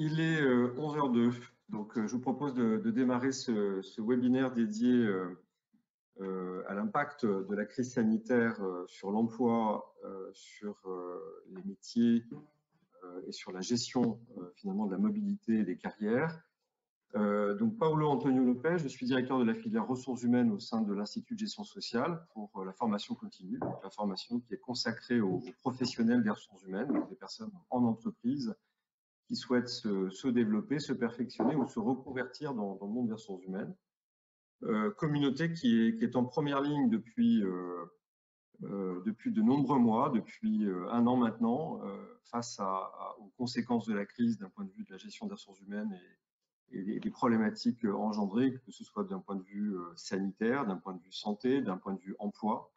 Il est 11h02, donc je vous propose de démarrer ce webinaire dédié à l'impact de la crise sanitaire sur l'emploi, sur les métiers et sur la gestion finalement de la mobilité et des carrières. Donc Paolo Antonio Lopez, je suis directeur de la filière ressources humaines au sein de l'Institut de gestion sociale pour la formation continue, donc la formation qui est consacrée aux professionnels des ressources humaines, donc des personnes en entreprise qui souhaitent se développer, se perfectionner ou se reconvertir dans le monde des ressources humaines. Communauté qui est en première ligne depuis de nombreux mois, depuis un an maintenant, face aux conséquences de la crise d'un point de vue de la gestion des ressources humaines et des problématiques engendrées, que ce soit d'un point de vue sanitaire, d'un point de vue santé, d'un point de vue emploi,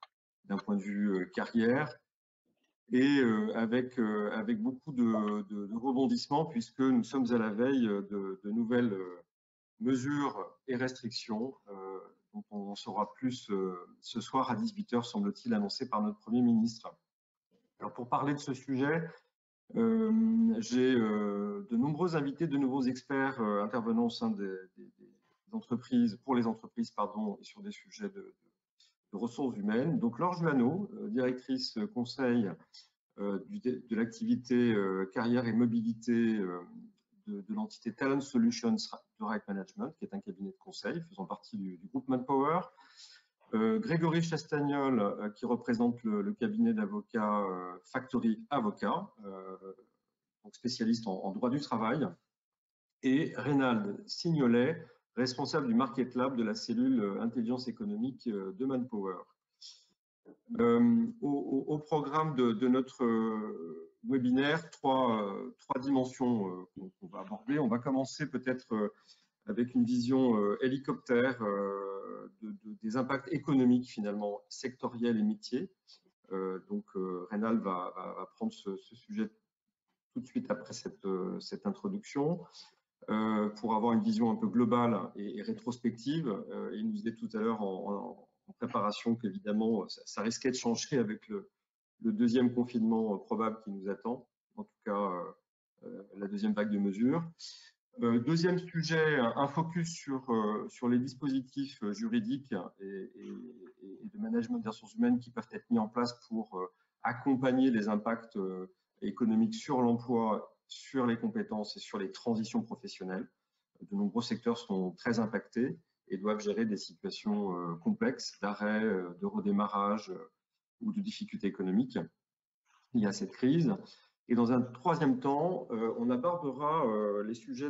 d'un point de vue carrière, et avec beaucoup de rebondissements, puisque nous sommes à la veille de nouvelles mesures et restrictions dont on en saura plus ce soir à 18h, semble-t-il, annoncé par notre Premier ministre. Alors pour parler de ce sujet, j'ai de nombreux invités, de nouveaux experts intervenant au sein des entreprises, pour les entreprises, pardon, et sur des sujets de ressources humaines. Donc Laure Juano, directrice conseil de l'activité carrière et mobilité de l'entité Talent Solutions de Right Management, qui est un cabinet de conseil faisant partie du groupe Manpower. Grégory Chastagnol, qui représente le cabinet d'avocats Factory Avocat, donc spécialiste en droit du travail. Et Reynald Signolet, responsable du Market Lab de la cellule intelligence économique de Manpower. Au programme de notre webinaire, trois dimensions qu'on va aborder. On va commencer peut-être avec une vision hélicoptère des impacts économiques finalement sectoriels et métiers. Donc Reynald va prendre ce sujet tout de suite après cette introduction. Pour avoir une vision un peu globale et rétrospective. Il nous disait tout à l'heure en préparation qu'évidemment, ça risquait de changer avec le deuxième confinement probable qui nous attend, en tout cas la deuxième vague de mesures. Deuxième sujet, un focus sur les dispositifs juridiques et de management des ressources humaines qui peuvent être mis en place pour accompagner les impacts économiques sur l'emploi, sur les compétences et sur les transitions professionnelles. De nombreux secteurs sont très impactés et doivent gérer des situations complexes d'arrêt, de redémarrage ou de difficultés économiques liées à cette crise. Et dans un troisième temps, on abordera les sujets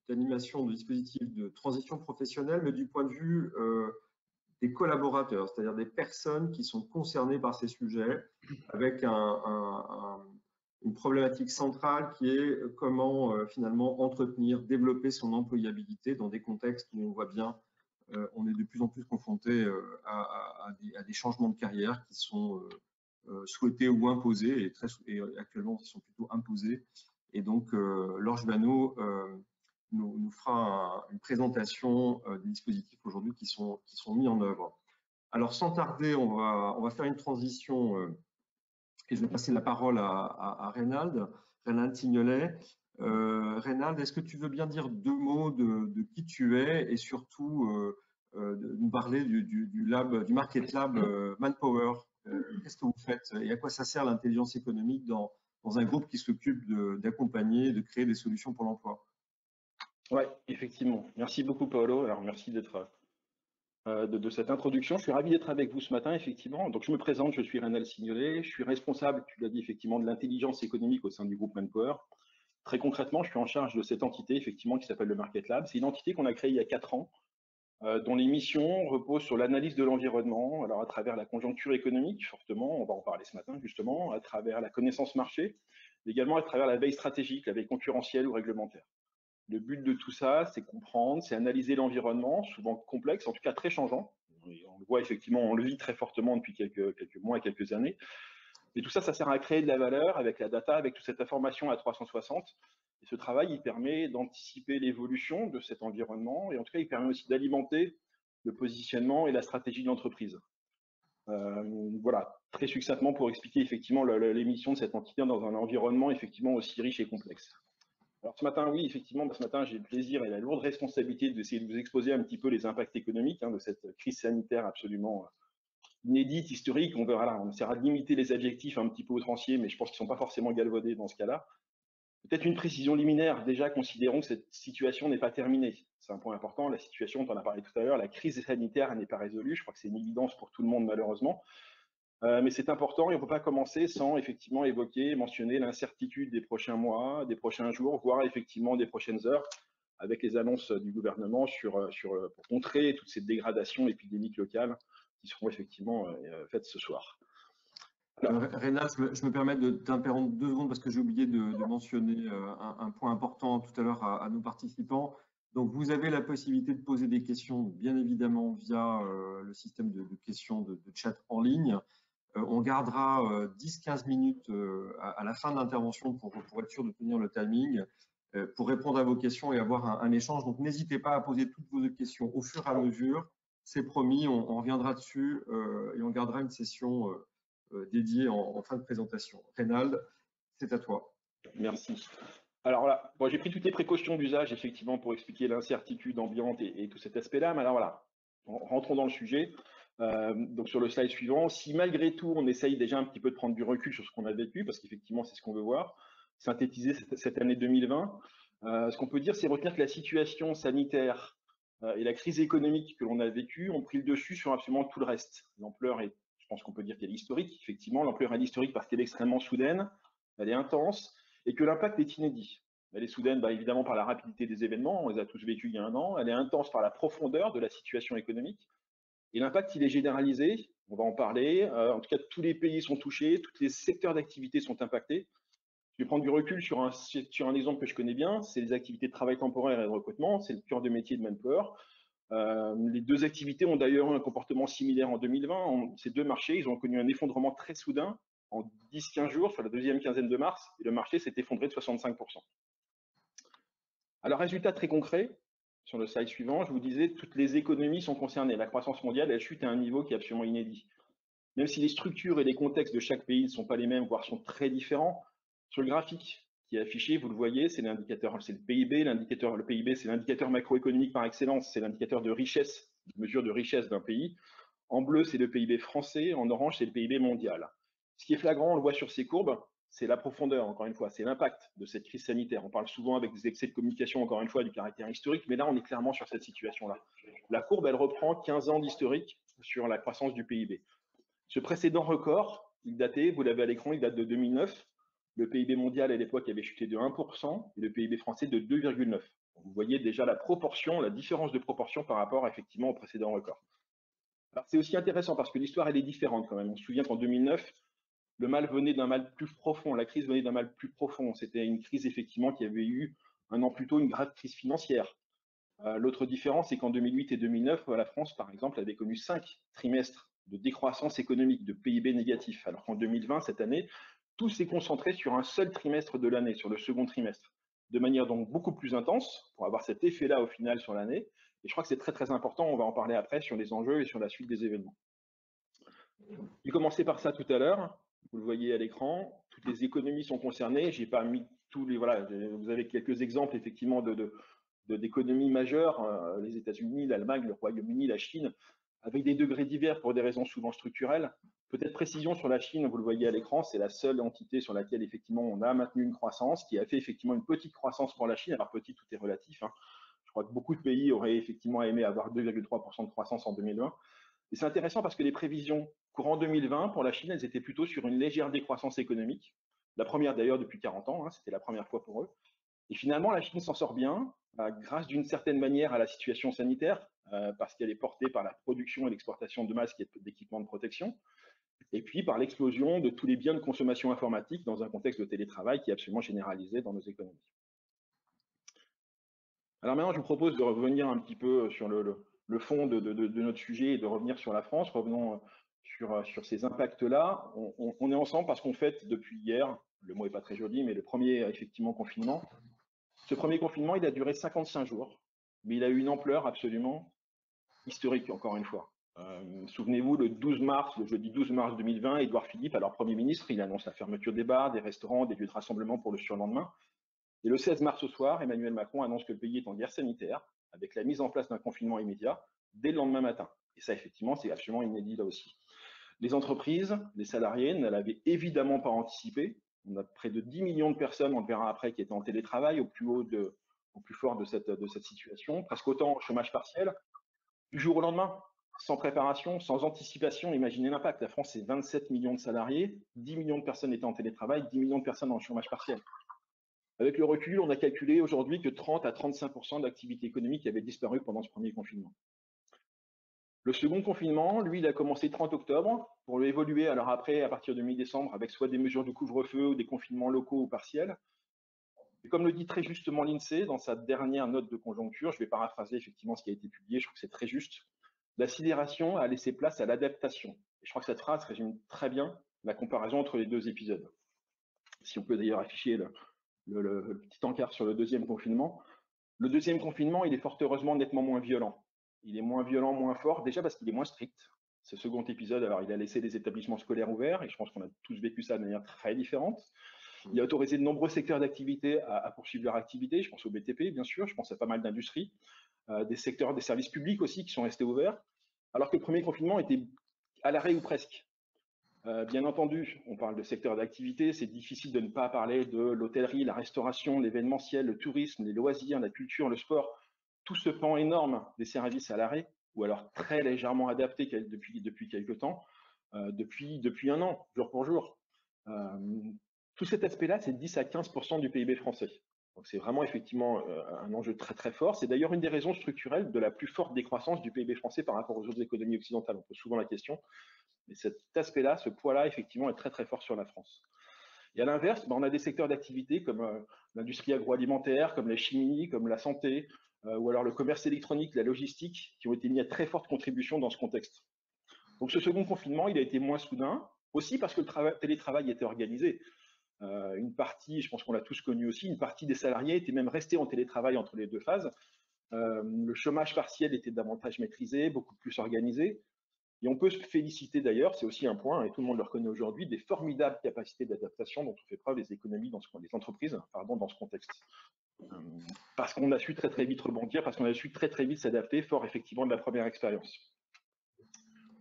d'animation de dispositifs de transition professionnelle, mais du point de vue des collaborateurs, c'est-à-dire des personnes qui sont concernées par ces sujets, avec une problématique centrale qui est comment finalement entretenir, développer son employabilité dans des contextes où on voit bien on est de plus en plus confronté à des changements de carrière qui sont souhaités ou imposés, et actuellement ils sont plutôt imposés. Et donc Laure Juano nous fera une présentation des dispositifs aujourd'hui qui sont mis en œuvre. Alors sans tarder, on va faire une transition et je vais passer la parole à Reynald Signolet. Reynald, est-ce que tu veux bien dire deux mots de qui tu es et surtout de nous parler du Market Lab Manpower? Qu'est-ce que vous faites et à quoi ça sert l'intelligence économique dans un groupe qui s'occupe d'accompagner, de créer des solutions pour l'emploi? Oui, effectivement. Merci beaucoup, Paolo. Alors, merci d'être de cette introduction. Je suis ravi d'être avec vous ce matin, effectivement. Donc, je me présente, je suis Reynald Signolet. Je suis responsable, tu l'as dit, effectivement, de l'intelligence économique au sein du groupe Manpower. Très concrètement, je suis en charge de cette entité, effectivement, qui s'appelle le Market Lab. C'est une entité qu'on a créée il y a 4 ans, dont les missions reposent sur l'analyse de l'environnement, alors à travers la conjoncture économique, fortement, on va en parler ce matin, justement, à travers la connaissance marché, mais également à travers la veille stratégique, la veille concurrentielle ou réglementaire. Le but de tout ça, c'est comprendre, c'est analyser l'environnement, souvent complexe, en tout cas très changeant. On le voit effectivement, on le vit très fortement depuis quelques mois et quelques années. Et tout ça, ça sert à créer de la valeur avec la data, avec toute cette information à 360. Et ce travail, il permet d'anticiper l'évolution de cet environnement et en tout cas, il permet aussi d'alimenter le positionnement et la stratégie de l'entreprise. Voilà, très succinctement pour expliquer effectivement les missions de cette entité dans un environnement effectivement aussi riche et complexe. Alors ce matin, oui, effectivement, ce matin, j'ai le plaisir et la lourde responsabilité d'essayer de vous exposer un petit peu les impacts économiques de cette crise sanitaire absolument inédite, historique. On verra là, on essaiera de limiter les adjectifs un petit peu outranciers, mais je pense qu'ils ne sont pas forcément galvaudés dans ce cas-là. Peut-être une précision liminaire, déjà considérons que cette situation n'est pas terminée. C'est un point important, la situation, on en a parlé tout à l'heure, la crise sanitaire n'est pas résolue, je crois que c'est une évidence pour tout le monde malheureusement. Mais c'est important et on ne peut pas commencer sans effectivement évoquer, mentionner l'incertitude des prochains mois, des prochains jours, voire effectivement des prochaines heures, avec les annonces du gouvernement pour contrer toute cette dégradation épidémique locale qui seront effectivement faites ce soir. Rénal, je me permets de t'interrompre 2 secondes parce que j'ai oublié de mentionner un point important tout à l'heure à nos participants. Donc, vous avez la possibilité de poser des questions, bien évidemment, via le système de questions de chat en ligne. On gardera 10-15 minutes à la fin de l'intervention pour être sûr de tenir le timing, pour répondre à vos questions et avoir un échange. Donc, n'hésitez pas à poser toutes vos questions au fur et à mesure. C'est promis, on reviendra dessus et on gardera une session dédiée en fin de présentation. Reynald, c'est à toi. Merci. Alors là, bon, j'ai pris toutes les précautions d'usage effectivement pour expliquer l'incertitude ambiante et tout cet aspect-là, mais alors voilà, rentrons dans le sujet. Donc sur le slide suivant, si malgré tout on essaye déjà un petit peu de prendre du recul sur ce qu'on a vécu, parce qu'effectivement c'est ce qu'on veut voir, synthétiser cette année 2020, ce qu'on peut dire c'est retenir que la situation sanitaire et la crise économique que l'on a vécue ont pris le dessus sur absolument tout le reste. L'ampleur est, je pense qu'on peut dire qu'elle est historique, effectivement, l'ampleur est historique parce qu'elle est extrêmement soudaine, elle est intense, et que l'impact est inédit. Elle est soudaine, évidemment, par la rapidité des événements, on les a tous vécus il y a 1 an, elle est intense par la profondeur de la situation économique, et l'impact, il est généralisé, on va en parler. En tout cas, tous les pays sont touchés, tous les secteurs d'activité sont impactés. Je vais prendre du recul sur un exemple que je connais bien, c'est les activités de travail temporaire et de recrutement, c'est le cœur de métier de Manpower. Les 2 activités ont d'ailleurs eu un comportement similaire en 2020. Ces 2 marchés, ils ont connu un effondrement très soudain en 10-15 jours, sur la 2e quinzaine de mars, et le marché s'est effondré de 65%. Alors, résultat très concret, sur le slide suivant, je vous disais, toutes les économies sont concernées. La croissance mondiale, elle chute à un niveau qui est absolument inédit. Même si les structures et les contextes de chaque pays ne sont pas les mêmes, voire sont très différents, sur le graphique qui est affiché, vous le voyez, c'est l'indicateur, c'est le PIB. Le PIB, c'est l'indicateur macroéconomique par excellence, c'est l'indicateur de richesse, de mesure de richesse d'un pays. En bleu, c'est le PIB français, en orange, c'est le PIB mondial. Ce qui est flagrant, on le voit sur ces courbes, c'est la profondeur, encore une fois, c'est l'impact de cette crise sanitaire. On parle souvent avec des excès de communication, encore une fois, du caractère historique, mais là, on est clairement sur cette situation-là. La courbe, elle reprend 15 ans d'historique sur la croissance du PIB. Ce précédent record, il datait, vous l'avez à l'écran, il date de 2009. Le PIB mondial à l'époque avait chuté de 1% et le PIB français de 2,9%. Vous voyez déjà la proportion, la différence de proportion par rapport effectivement au précédent record. Alors c'est aussi intéressant parce que l'histoire elle est différente quand même. On se souvient qu'en 2009, le mal venait d'un mal plus profond, la crise venait d'un mal plus profond. C'était une crise effectivement qui avait eu 1 an plus tôt une grave crise financière. L'autre différence, c'est qu'en 2008 et 2009, la France, par exemple, avait connu 5 trimestres de décroissance économique, de PIB négatif, alors qu'en 2020, cette année, tout s'est concentré sur un seul trimestre de l'année, sur le second trimestre, de manière donc beaucoup plus intense, pour avoir cet effet-là au final sur l'année. Et je crois que c'est très très important, on va en parler après sur les enjeux et sur la suite des événements. J'ai commencé par ça tout à l'heure, vous le voyez à l'écran, toutes les économies sont concernées, j'ai pas mis tous les, voilà, vous avez quelques exemples effectivement d'économies majeures, les États-Unis, l'Allemagne, le Royaume-Uni, la Chine, avec des degrés divers pour des raisons souvent structurelles. Peut-être précision sur la Chine, vous le voyez à l'écran, c'est la seule entité sur laquelle effectivement on a maintenu une croissance, qui a fait effectivement une petite croissance pour la Chine. Alors petit, tout est relatif. Je crois que beaucoup de pays auraient effectivement aimé avoir 2,3% de croissance en 2020. Et c'est intéressant parce que les prévisions courant 2020 pour la Chine, elles étaient plutôt sur une légère décroissance économique. La première d'ailleurs depuis 40 ans, c'était la première fois pour eux. Et finalement, la Chine s'en sort bien, grâce d'une certaine manière à la situation sanitaire, parce qu'elle est portée par la production et l'exportation de masques et d'équipements de protection, et puis par l'explosion de tous les biens de consommation informatique dans un contexte de télétravail qui est absolument généralisé dans nos économies. Alors maintenant, je vous propose de revenir un petit peu sur le fond de notre sujet et de revenir sur la France. Revenons sur ces impacts-là. On est ensemble parce qu'on fête depuis hier, le mot n'est pas très joli, mais le premier effectivement confinement. Ce premier confinement, il a duré 55 jours, mais il a eu une ampleur absolument historique, encore une fois. Souvenez-vous, le jeudi 12 mars 2020, Édouard Philippe, alors Premier ministre, il annonce la fermeture des bars, des restaurants, des lieux de rassemblement pour le surlendemain. Et le 16 mars au soir, Emmanuel Macron annonce que le pays est en guerre sanitaire, avec la mise en place d'un confinement immédiat dès le lendemain matin. Et ça, effectivement, c'est absolument inédit là aussi. Les entreprises, les salariés ne l'avaient évidemment pas anticipé. On a près de 10 millions de personnes, on le verra après, qui étaient en télétravail au plus fort de cette situation, presque autant au chômage partiel, du jour au lendemain, sans préparation, sans anticipation. Imaginez l'impact. La France, c'est 27 millions de salariés, 10 millions de personnes étaient en télétravail, 10 millions de personnes en chômage partiel. Avec le recul, on a calculé aujourd'hui que 30 à 35% de l'activité économique avait disparu pendant ce premier confinement. Le second confinement, lui, il a commencé le 30 octobre pour évoluer alors après à partir de mi-décembre avec soit des mesures de couvre-feu ou des confinements locaux ou partiels. Et comme le dit très justement l'INSEE dans sa dernière note de conjoncture, je vais paraphraser effectivement ce qui a été publié, je trouve que c'est très juste, la sidération a laissé place à l'adaptation. Et je crois que cette phrase résume très bien la comparaison entre les deux épisodes. Si on peut d'ailleurs afficher le petit encart sur le deuxième confinement. Le deuxième confinement, il est fort heureusement nettement moins violent. Il est moins violent, moins fort, déjà parce qu'il est moins strict. Ce second épisode, alors il a laissé les établissements scolaires ouverts, et je pense qu'on a tous vécu ça de manière très différente. Il a autorisé de nombreux secteurs d'activité à poursuivre leur activité. Je pense au BTP, bien sûr, je pense à pas mal d'industries, des secteurs des services publics aussi qui sont restés ouverts, alors que le premier confinement était à l'arrêt ou presque. Bien entendu, on parle de secteur d'activité, c'est difficile de ne pas parler de l'hôtellerie, la restauration, l'événementiel, le tourisme, les loisirs, la culture, le sport, tout ce pan énorme des services à l'arrêt, ou alors très légèrement adapté depuis quelques temps, depuis un an, jour pour jour. Tout cet aspect-là, c'est 10 à 15% du PIB français. Donc c'est vraiment effectivement un enjeu très très fort. C'est d'ailleurs une des raisons structurelles de la plus forte décroissance du PIB français par rapport aux autres économies occidentales. On pose souvent la question. Mais cet aspect-là, ce poids-là, effectivement, est très très fort sur la France. Et à l'inverse, on a des secteurs d'activité comme l'industrie agroalimentaire, comme la chimie, comme la santé, ou alors le commerce électronique, la logistique, qui ont été mis à très forte contribution dans ce contexte. Donc ce second confinement, il a été moins soudain, aussi parce que le télétravail était organisé. Une partie, je pense qu'on l'a tous connu aussi, une partie des salariés étaient même restés en télétravail entre les deux phases. Le chômage partiel était davantage maîtrisé, beaucoup plus organisé. Et on peut se féliciter d'ailleurs, c'est aussi un point, et tout le monde le reconnaît aujourd'hui, des formidables capacités d'adaptation dont ont fait preuve les entreprises dans ce contexte. Parce qu'on a su très très vite rebondir, parce qu'on a su très très vite s'adapter, fort effectivement de la première expérience.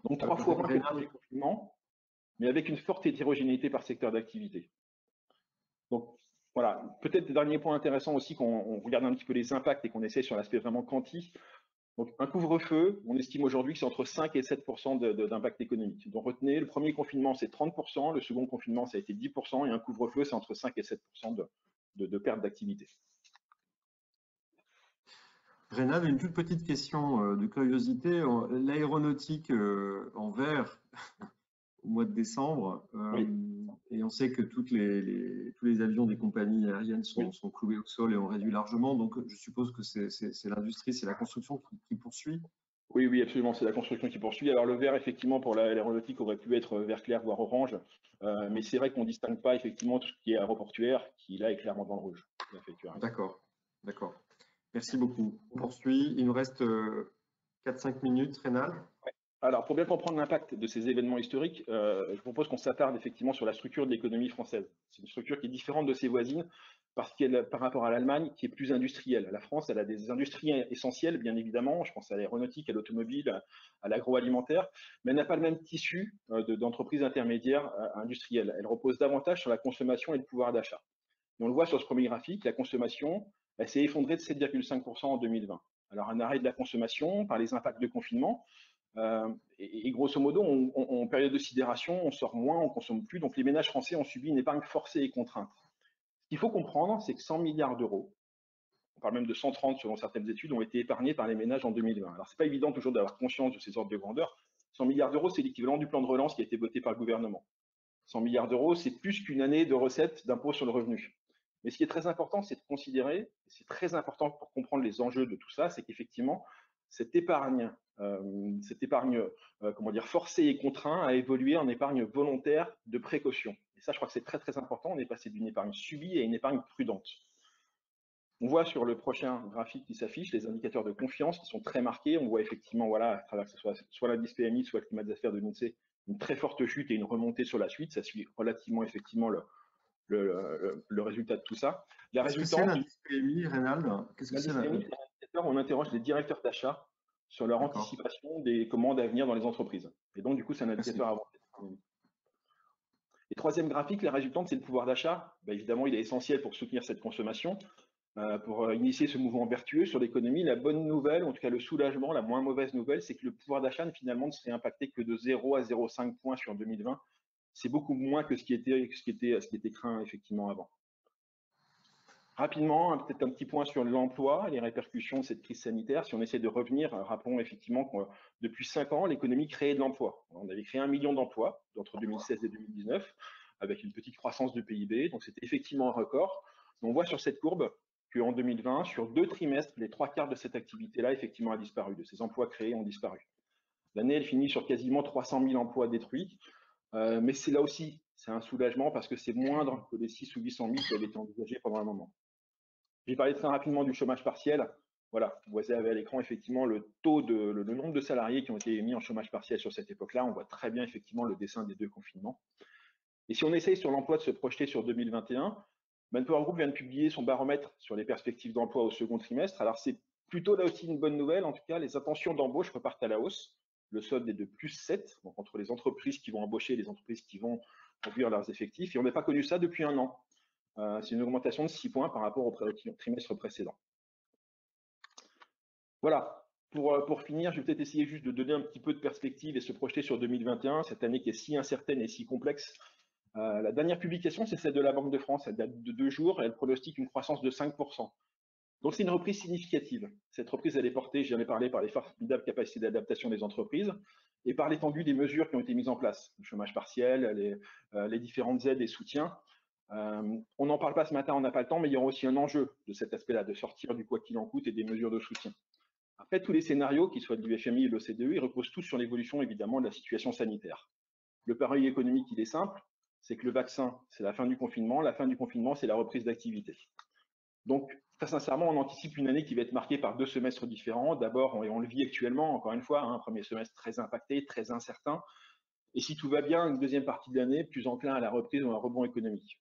Donc 3 fois moins que le premier confinement, mais avec une forte hétérogénéité par secteur d'activité. Donc voilà, peut-être dernier point intéressant aussi, qu'on regarde un petit peu les impacts et qu'on essaie sur l'aspect vraiment quanti. Donc, un couvre-feu, on estime aujourd'hui que c'est entre 5 et 7% d'impact économique. Donc, retenez, le premier confinement, c'est 30%, le second confinement, ça a été 10%, et un couvre-feu, c'est entre 5 et 7% de perte d'activité. Rénal, une toute petite question de curiosité. L'aéronautique en vert au mois de décembre, Oui. et on sait que tous les avions des compagnies aériennes sont cloués au sol et ont réduit largement, donc je suppose que c'est l'industrie, c'est la construction qui poursuit. Oui, oui, absolument, c'est la construction qui poursuit. Alors le vert, effectivement, pour l'aéronautique, aurait pu être vert clair, voire orange, mais c'est vrai qu'on ne distingue pas effectivement tout ce qui est aéroportuaire, qui là est clairement dans le rouge. D'accord, d'accord. Merci beaucoup. On poursuit. Il nous reste 4-5 minutes, Rénal. Alors, pour bien comprendre l'impact de ces événements historiques, je propose qu'on s'attarde effectivement sur la structure de l'économie française. C'est une structure qui est différente de ses voisines parce qu'elle, par rapport à l'Allemagne, qui est plus industrielle. La France, elle a des industries essentielles, bien évidemment. Je pense à l'aéronautique, à l'automobile, à l'agroalimentaire, mais elle n'a pas le même tissu d'entreprises intermédiaires industrielles. Elle repose davantage sur la consommation et le pouvoir d'achat. Et on le voit sur ce premier graphique, la consommation, elle s'est effondrée de 7,5% en 2020. Alors, un arrêt de la consommation par les impacts de confinement. Et grosso modo, en période de sidération, on sort moins, on consomme plus. Donc les ménages français ont subi une épargne forcée et contrainte. Ce qu'il faut comprendre, c'est que 100 milliards d'euros, on parle même de 130 selon certaines études, ont été épargnés par les ménages en 2020. Alors c'est pas évident toujours d'avoir conscience de ces ordres de grandeur. 100 milliards d'euros, c'est l'équivalent du plan de relance qui a été voté par le gouvernement. 100 milliards d'euros, c'est plus qu'une année de recettes d'impôt sur le revenu. Mais ce qui est très important, c'est de considérer, et c'est très important pour comprendre les enjeux de tout ça, c'est qu'effectivement, cette épargne forcée et contrainte a évolué en épargne volontaire de précaution. Et ça, je crois que c'est très très important. On est passé d'une épargne subie à une épargne prudente. On voit sur le prochain graphique qui s'affiche les indicateurs de confiance qui sont très marqués. On voit effectivement, voilà, à travers que ce soit l'indice PMI, soit le climat des affaires de l'INSEE, une très forte chute et une remontée sur la suite. Ça suit relativement effectivement le résultat de tout ça. La Qu'est-ce que c'est résultante, l'indice PMI, Reynald? Qu'est-ce que c'est l'indice PMI, c'est un indicateur où on interroge les directeurs d'achat sur leur D'accord. anticipation des commandes à venir dans les entreprises. Et donc, du coup, c'est un indicateur avancé. Et troisième graphique, la résultante, c'est le pouvoir d'achat. Évidemment, il est essentiel pour soutenir cette consommation, pour initier ce mouvement vertueux sur l'économie. La bonne nouvelle, en tout cas le soulagement, la moins mauvaise nouvelle, c'est que le pouvoir d'achat finalement ne serait impacté que de 0 à 0,5 points sur 2020. C'est beaucoup moins que ce qui était craint effectivement avant. Rapidement, peut-être un petit point sur l'emploi, les répercussions de cette crise sanitaire. Si on essaie de revenir, rappelons effectivement que depuis 5 ans, l'économie créait de l'emploi. On avait créé 1 million d'emplois entre 2016 et 2019, avec une petite croissance de PIB. Donc c'était effectivement un record. On voit sur cette courbe qu'en 2020, sur 2 trimestres, les 3/4 de cette activité-là, effectivement, a disparu. De ces emplois créés ont disparu. L'année, elle finit sur quasiment 300 000 emplois détruits. Mais c'est là aussi, c'est un soulagement parce que c'est moindre que les 600 ou 800 000 qui avaient été envisagés pendant un moment. J'ai parlé très rapidement du chômage partiel. Voilà, vous voyez à l'écran effectivement le nombre de salariés qui ont été mis en chômage partiel sur cette époque-là. On voit très bien effectivement le dessin des 2 confinements. Et si on essaye sur l'emploi de se projeter sur 2021, Manpower Group vient de publier son baromètre sur les perspectives d'emploi au second trimestre. Alors c'est plutôt là aussi une bonne nouvelle. En tout cas, les intentions d'embauche repartent à la hausse. Le solde est de +7, donc entre les entreprises qui vont embaucher et les entreprises qui vont réduire leurs effectifs. Et on n'a pas connu ça depuis 1 an. C'est une augmentation de 6 points par rapport au trimestre précédent. Voilà, pour finir, je vais peut-être essayer juste de donner un petit peu de perspective et se projeter sur 2021, cette année qui est si incertaine et si complexe. La dernière publication, c'est celle de la Banque de France, elle date de 2 jours et elle pronostique une croissance de 5%. Donc c'est une reprise significative. Cette reprise, elle est portée, j'en ai parlé, par les formidables capacités d'adaptation des entreprises et par l'étendue des mesures qui ont été mises en place, le chômage partiel, les différentes aides et soutiens. On n'en parle pas ce matin, on n'a pas le temps, mais il y aura aussi un enjeu de cet aspect-là, de sortir du quoi qu'il en coûte et des mesures de soutien. Après, tous les scénarios, qu'ils soient du FMI et de l'OCDE, ils reposent tous sur l'évolution évidemment de la situation sanitaire. Le pari économique, il est simple, c'est que le vaccin, c'est la fin du confinement, c'est la reprise d'activité. Donc, très sincèrement, on anticipe une année qui va être marquée par 2 semestres différents. D'abord, on le vit actuellement, encore une fois, un premier semestre très impacté, très incertain. Et si tout va bien, une deuxième partie de l'année plus enclin à la reprise ou à un rebond économique.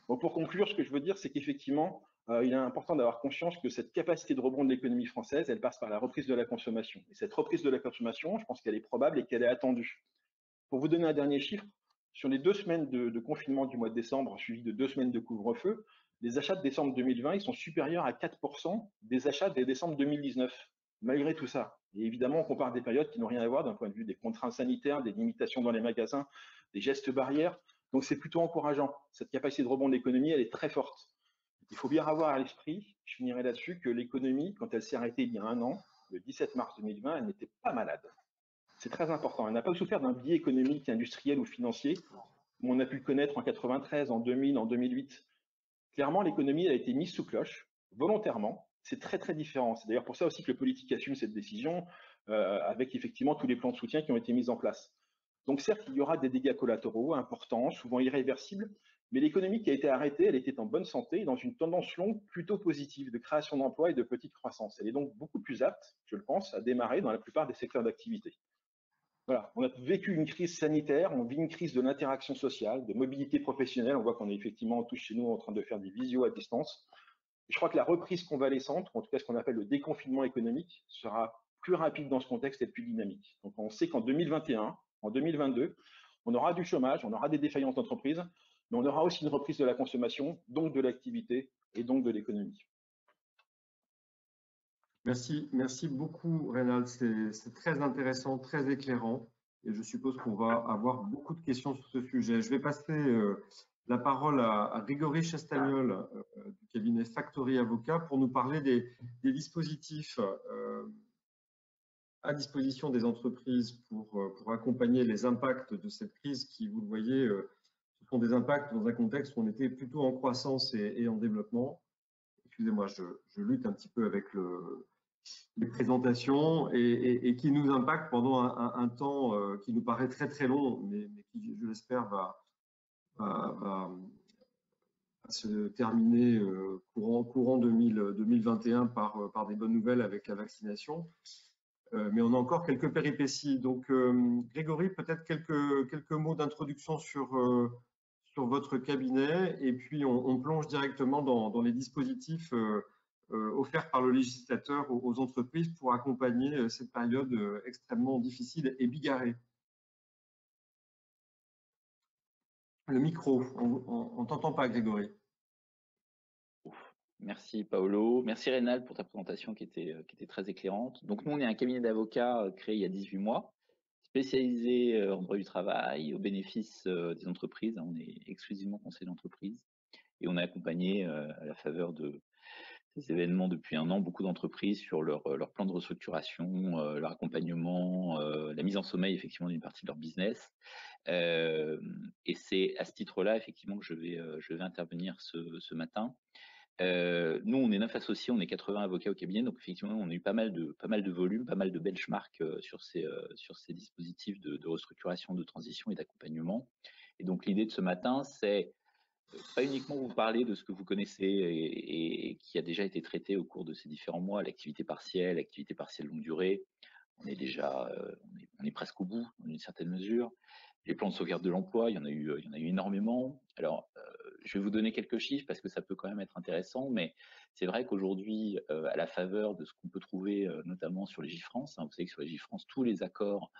Donc pour conclure, ce que je veux dire, c'est qu'effectivement, il est important d'avoir conscience que cette capacité de rebond de l'économie française, elle passe par la reprise de la consommation. Et cette reprise de la consommation, je pense qu'elle est probable et qu'elle est attendue. Pour vous donner un dernier chiffre, sur les 2 semaines de confinement du mois de décembre, suivies de 2 semaines de couvre-feu, les achats de décembre 2020, ils sont supérieurs à 4% des achats de décembre 2019, malgré tout ça. Et évidemment, on compare des périodes qui n'ont rien à voir d'un point de vue des contraintes sanitaires, des limitations dans les magasins, des gestes barrières. Donc c'est plutôt encourageant. Cette capacité de rebond de l'économie, elle est très forte. Il faut bien avoir à l'esprit, je finirai là-dessus, que l'économie, quand elle s'est arrêtée il y a 1 an, le 17 mars 2020, elle n'était pas malade. C'est très important. Elle n'a pas souffert d'un biais économique, industriel ou financier, comme on a pu le connaître en 93, en 2000, en 2008. Clairement, l'économie a été mise sous cloche, volontairement. C'est très, très différent. C'est d'ailleurs pour ça aussi que le politique assume cette décision, avec effectivement tous les plans de soutien qui ont été mis en place. Donc certes, il y aura des dégâts collatéraux importants, souvent irréversibles, mais l'économie qui a été arrêtée, elle était en bonne santé et dans une tendance longue plutôt positive de création d'emplois et de petite croissance. Elle est donc beaucoup plus apte, je le pense, à démarrer dans la plupart des secteurs d'activité. Voilà, on a vécu une crise sanitaire, on vit une crise de l'interaction sociale, de mobilité professionnelle. On voit qu'on est effectivement tous chez nous en train de faire des visios à distance. Et je crois que la reprise convalescente, ou en tout cas ce qu'on appelle le déconfinement économique, sera plus rapide dans ce contexte et plus dynamique. Donc on sait qu'en 2021, en 2022, on aura du chômage, on aura des défaillances d'entreprises, mais on aura aussi une reprise de la consommation, donc de l'activité et donc de l'économie. Merci beaucoup, Reynald. C'est très intéressant, très éclairant. Et je suppose qu'on va avoir beaucoup de questions sur ce sujet. Je vais passer la parole à Grégory Chastagnol du cabinet Factory Avocat pour nous parler des dispositifs à disposition des entreprises pour accompagner les impacts de cette crise qui, vous le voyez, ce sont des impacts dans un contexte où on était plutôt en croissance et en développement. Excusez-moi, je lutte un petit peu avec les présentations et qui nous impactent pendant un temps qui nous paraît très très long, mais qui, je l'espère, va se terminer courant 2021 par des bonnes nouvelles avec la vaccination. Mais on a encore quelques péripéties. Donc, Grégory, peut-être quelques mots d'introduction sur votre cabinet et puis on plonge directement dans les dispositifs offerts par le législateur aux entreprises pour accompagner cette période extrêmement difficile et bigarrée. Le micro, on ne t'entend pas, Grégory. Merci Paolo, merci Rénal pour ta présentation qui était très éclairante. Donc nous, on est un cabinet d'avocats créé il y a 18 mois, spécialisé en droit du travail, au bénéfice des entreprises. On est exclusivement conseil d'entreprise et on a accompagné à la faveur de ces événements depuis un an beaucoup d'entreprises sur leur plan de restructuration, leur accompagnement, la mise en sommeil effectivement d'une partie de leur business. Et c'est à ce titre-là effectivement que je vais intervenir ce matin. Nous, on est 9 associés, on est 80 avocats au cabinet, donc effectivement, on a eu pas mal de volume, pas mal de benchmarks sur ces dispositifs de restructuration, de transition et d'accompagnement. Et donc, l'idée de ce matin, c'est pas uniquement vous parler de ce que vous connaissez et qui a déjà été traité au cours de ces différents mois, l'activité partielle longue durée. On est déjà, on est presque au bout, dans une certaine mesure. Les plans de sauvegarde de l'emploi, il y en a eu énormément. Alors, je vais vous donner quelques chiffres parce que ça peut quand même être intéressant, mais c'est vrai qu'aujourd'hui, à la faveur de ce qu'on peut trouver notamment sur les Legifrance, vous savez que sur les Legifrance, tous les accords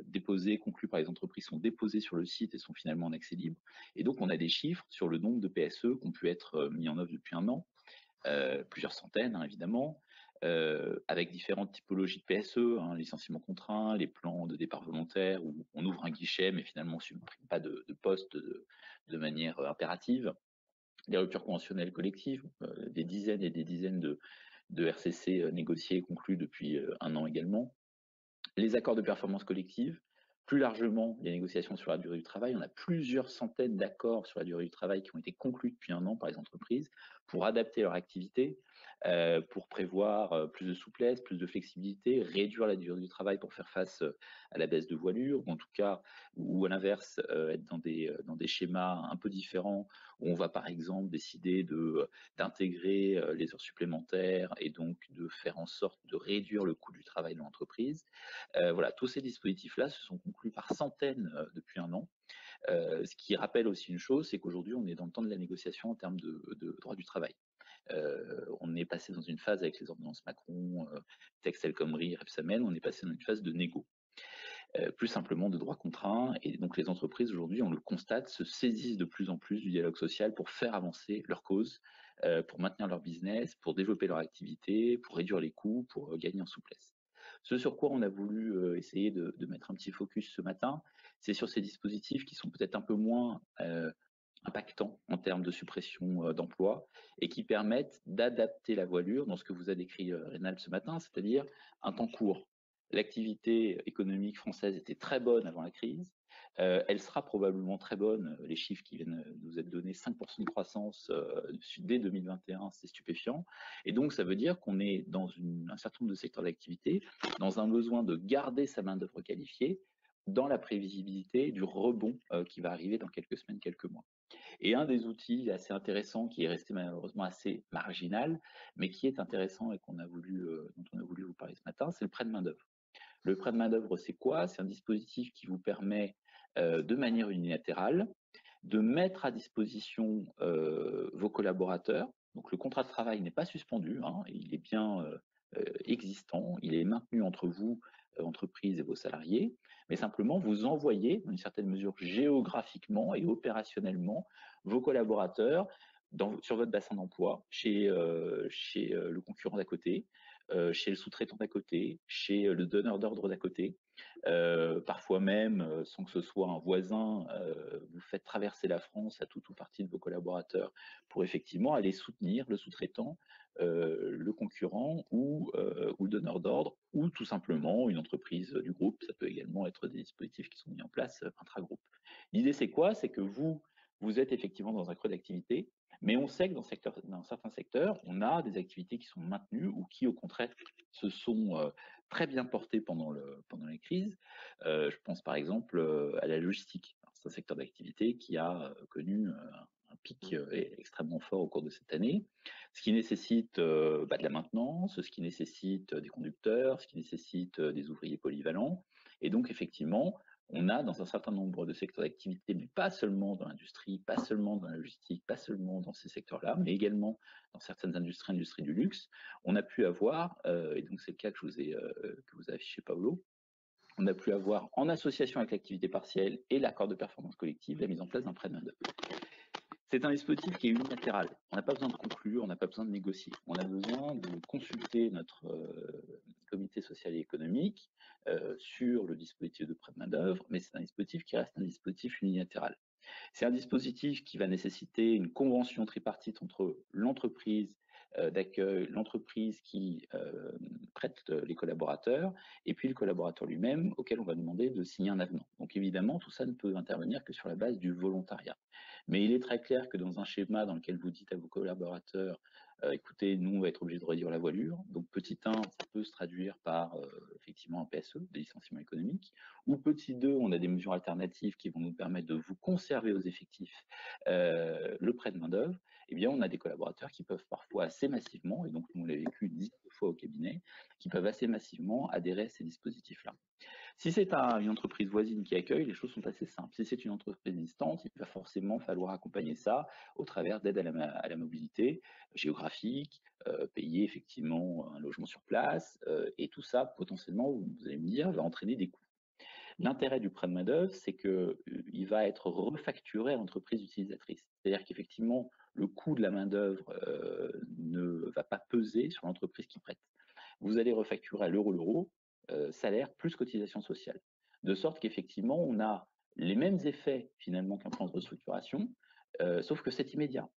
déposés, conclus par les entreprises sont déposés sur le site et sont finalement en accès libre. Et donc, on a des chiffres sur le nombre de PSE qui ont pu être mis en œuvre depuis un an, plusieurs centaines évidemment. Avec différentes typologies de PSE, licenciement contraint, les plans de départ volontaire, où on ouvre un guichet, mais finalement on ne supprime pas de poste de manière impérative, les ruptures conventionnelles collectives, des dizaines et des dizaines de RCC négociés et conclus depuis un an également, les accords de performance collective, plus largement les négociations sur la durée du travail. On a plusieurs centaines d'accords sur la durée du travail qui ont été conclus depuis un an par les entreprises pour adapter leur activité, pour prévoir plus de souplesse, plus de flexibilité, réduire la durée du travail pour faire face à la baisse de voilure, ou en tout cas, ou à l'inverse, être dans des schémas un peu différents, où on va par exemple décider d'intégrer les heures supplémentaires et donc de faire en sorte de réduire le coût du travail de l'entreprise. Voilà, tous ces dispositifs-là se sont conclus par centaines depuis un an. Ce qui rappelle aussi une chose, c'est qu'aujourd'hui, on est dans le temps de la négociation en termes de droit du travail. On est passé dans une phase avec les ordonnances Macron, texte El Khomri, Rebsamen, on est passé dans une phase de négo. Plus simplement de droit contraint, et donc les entreprises aujourd'hui, on le constate, se saisissent de plus en plus du dialogue social pour faire avancer leur cause, pour maintenir leur business, pour développer leur activité, pour réduire les coûts, pour gagner en souplesse. Ce sur quoi on a voulu essayer de mettre un petit focus ce matin, c'est sur ces dispositifs qui sont peut-être un peu moins impactants en termes de suppression d'emplois et qui permettent d'adapter la voilure dans ce que vous a décrit Rénal ce matin, c'est-à-dire un temps court. L'activité économique française était très bonne avant la crise. Elle sera probablement très bonne. Les chiffres qui viennent de nous être donnés, 5% de croissance dès 2021, c'est stupéfiant. Et donc, ça veut dire qu'on est dans un certain nombre de secteurs d'activité, dans un besoin de garder sa main-d'œuvre qualifiée, dans la prévisibilité du rebond qui va arriver dans quelques semaines, quelques mois. Et un des outils assez intéressants, qui est resté malheureusement assez marginal, mais qui est intéressant et dont on a voulu vous parler ce matin, c'est le prêt de main-d'œuvre. Le prêt de main-d'œuvre, c'est quoi? C'est un dispositif qui vous permet, de manière unilatérale, de mettre à disposition vos collaborateurs. Donc le contrat de travail n'est pas suspendu, il est bien existant, il est maintenu entre vous, entreprise et vos salariés, mais simplement vous envoyez, dans une certaine mesure géographiquement et opérationnellement, vos collaborateurs sur votre bassin d'emploi, chez le concurrent d'à côté, chez le sous-traitant d'à côté, chez le donneur d'ordre d'à côté, parfois même, sans que ce soit un voisin, vous faites traverser la France à tout ou partie de vos collaborateurs pour effectivement aller soutenir le sous-traitant, le concurrent ou le donneur d'ordre, ou tout simplement une entreprise du groupe. Ça peut également être des dispositifs qui sont mis en place intra-groupe. L'idée, c'est quoi? C'est que vous êtes effectivement dans un creux d'activité, mais on sait que dans certains secteurs, on a des activités qui sont maintenues ou qui, au contraire, se sont très bien portées pendant la crise. Je pense par exemple à la logistique. C'est un secteur d'activité qui a connu un pic extrêmement fort au cours de cette année, ce qui nécessite de la maintenance, ce qui nécessite des conducteurs, ce qui nécessite des ouvriers polyvalents. Et donc, effectivement, On a dans un certain nombre de secteurs d'activité, mais pas seulement dans l'industrie, pas seulement dans la logistique, pas seulement dans ces secteurs-là, mais également dans certaines industries du luxe, on a pu avoir, et donc c'est le cas que que vous avez affiché Paolo, on a pu avoir en association avec l'activité partielle et l'accord de performance collective la mise en place d'un prêt de main-d'œuvre. C'est un dispositif qui est unilatéral. On n'a pas besoin de conclure, on n'a pas besoin de négocier. On a besoin de consulter notre comité social et économique sur le dispositif de prêt de main-d'œuvre, mais c'est un dispositif qui reste un dispositif unilatéral. C'est un dispositif qui va nécessiter une convention tripartite entre l'entreprise d'accueil, l'entreprise qui prête les collaborateurs, et puis le collaborateur lui-même, auquel on va demander de signer un avenant. Donc évidemment, tout ça ne peut intervenir que sur la base du volontariat. Mais il est très clair que dans un schéma dans lequel vous dites à vos collaborateurs, écoutez, nous, on va être obligé de réduire la voilure. Donc, petit 1, ça peut se traduire par effectivement un PSE, des licenciements économiques. Ou petit 2, on a des mesures alternatives qui vont nous permettre de vous conserver aux effectifs le prêt de main-d'œuvre. Eh bien, on a des collaborateurs qui peuvent parfois assez massivement, et donc nous, on l'a vécu 10 fois au cabinet, qui peuvent assez massivement adhérer à ces dispositifs-là. Si c'est une entreprise voisine qui accueille, les choses sont assez simples. Si c'est une entreprise distante, il va forcément falloir accompagner ça au travers d'aide à la mobilité géographique, payer effectivement un logement sur place, et tout ça, potentiellement, vous allez me dire, va entraîner des coûts. L'intérêt du prêt de main-d'œuvre, c'est qu'il va être refacturé à l'entreprise utilisatrice. C'est-à-dire qu'effectivement, le coût de la main-d'œuvre ne va pas peser sur l'entreprise qui prête. Vous allez refacturer à l'euro, salaire plus cotisation sociale. De sorte qu'effectivement, on a les mêmes effets finalement qu'un plan de restructuration, sauf que c'est immédiat.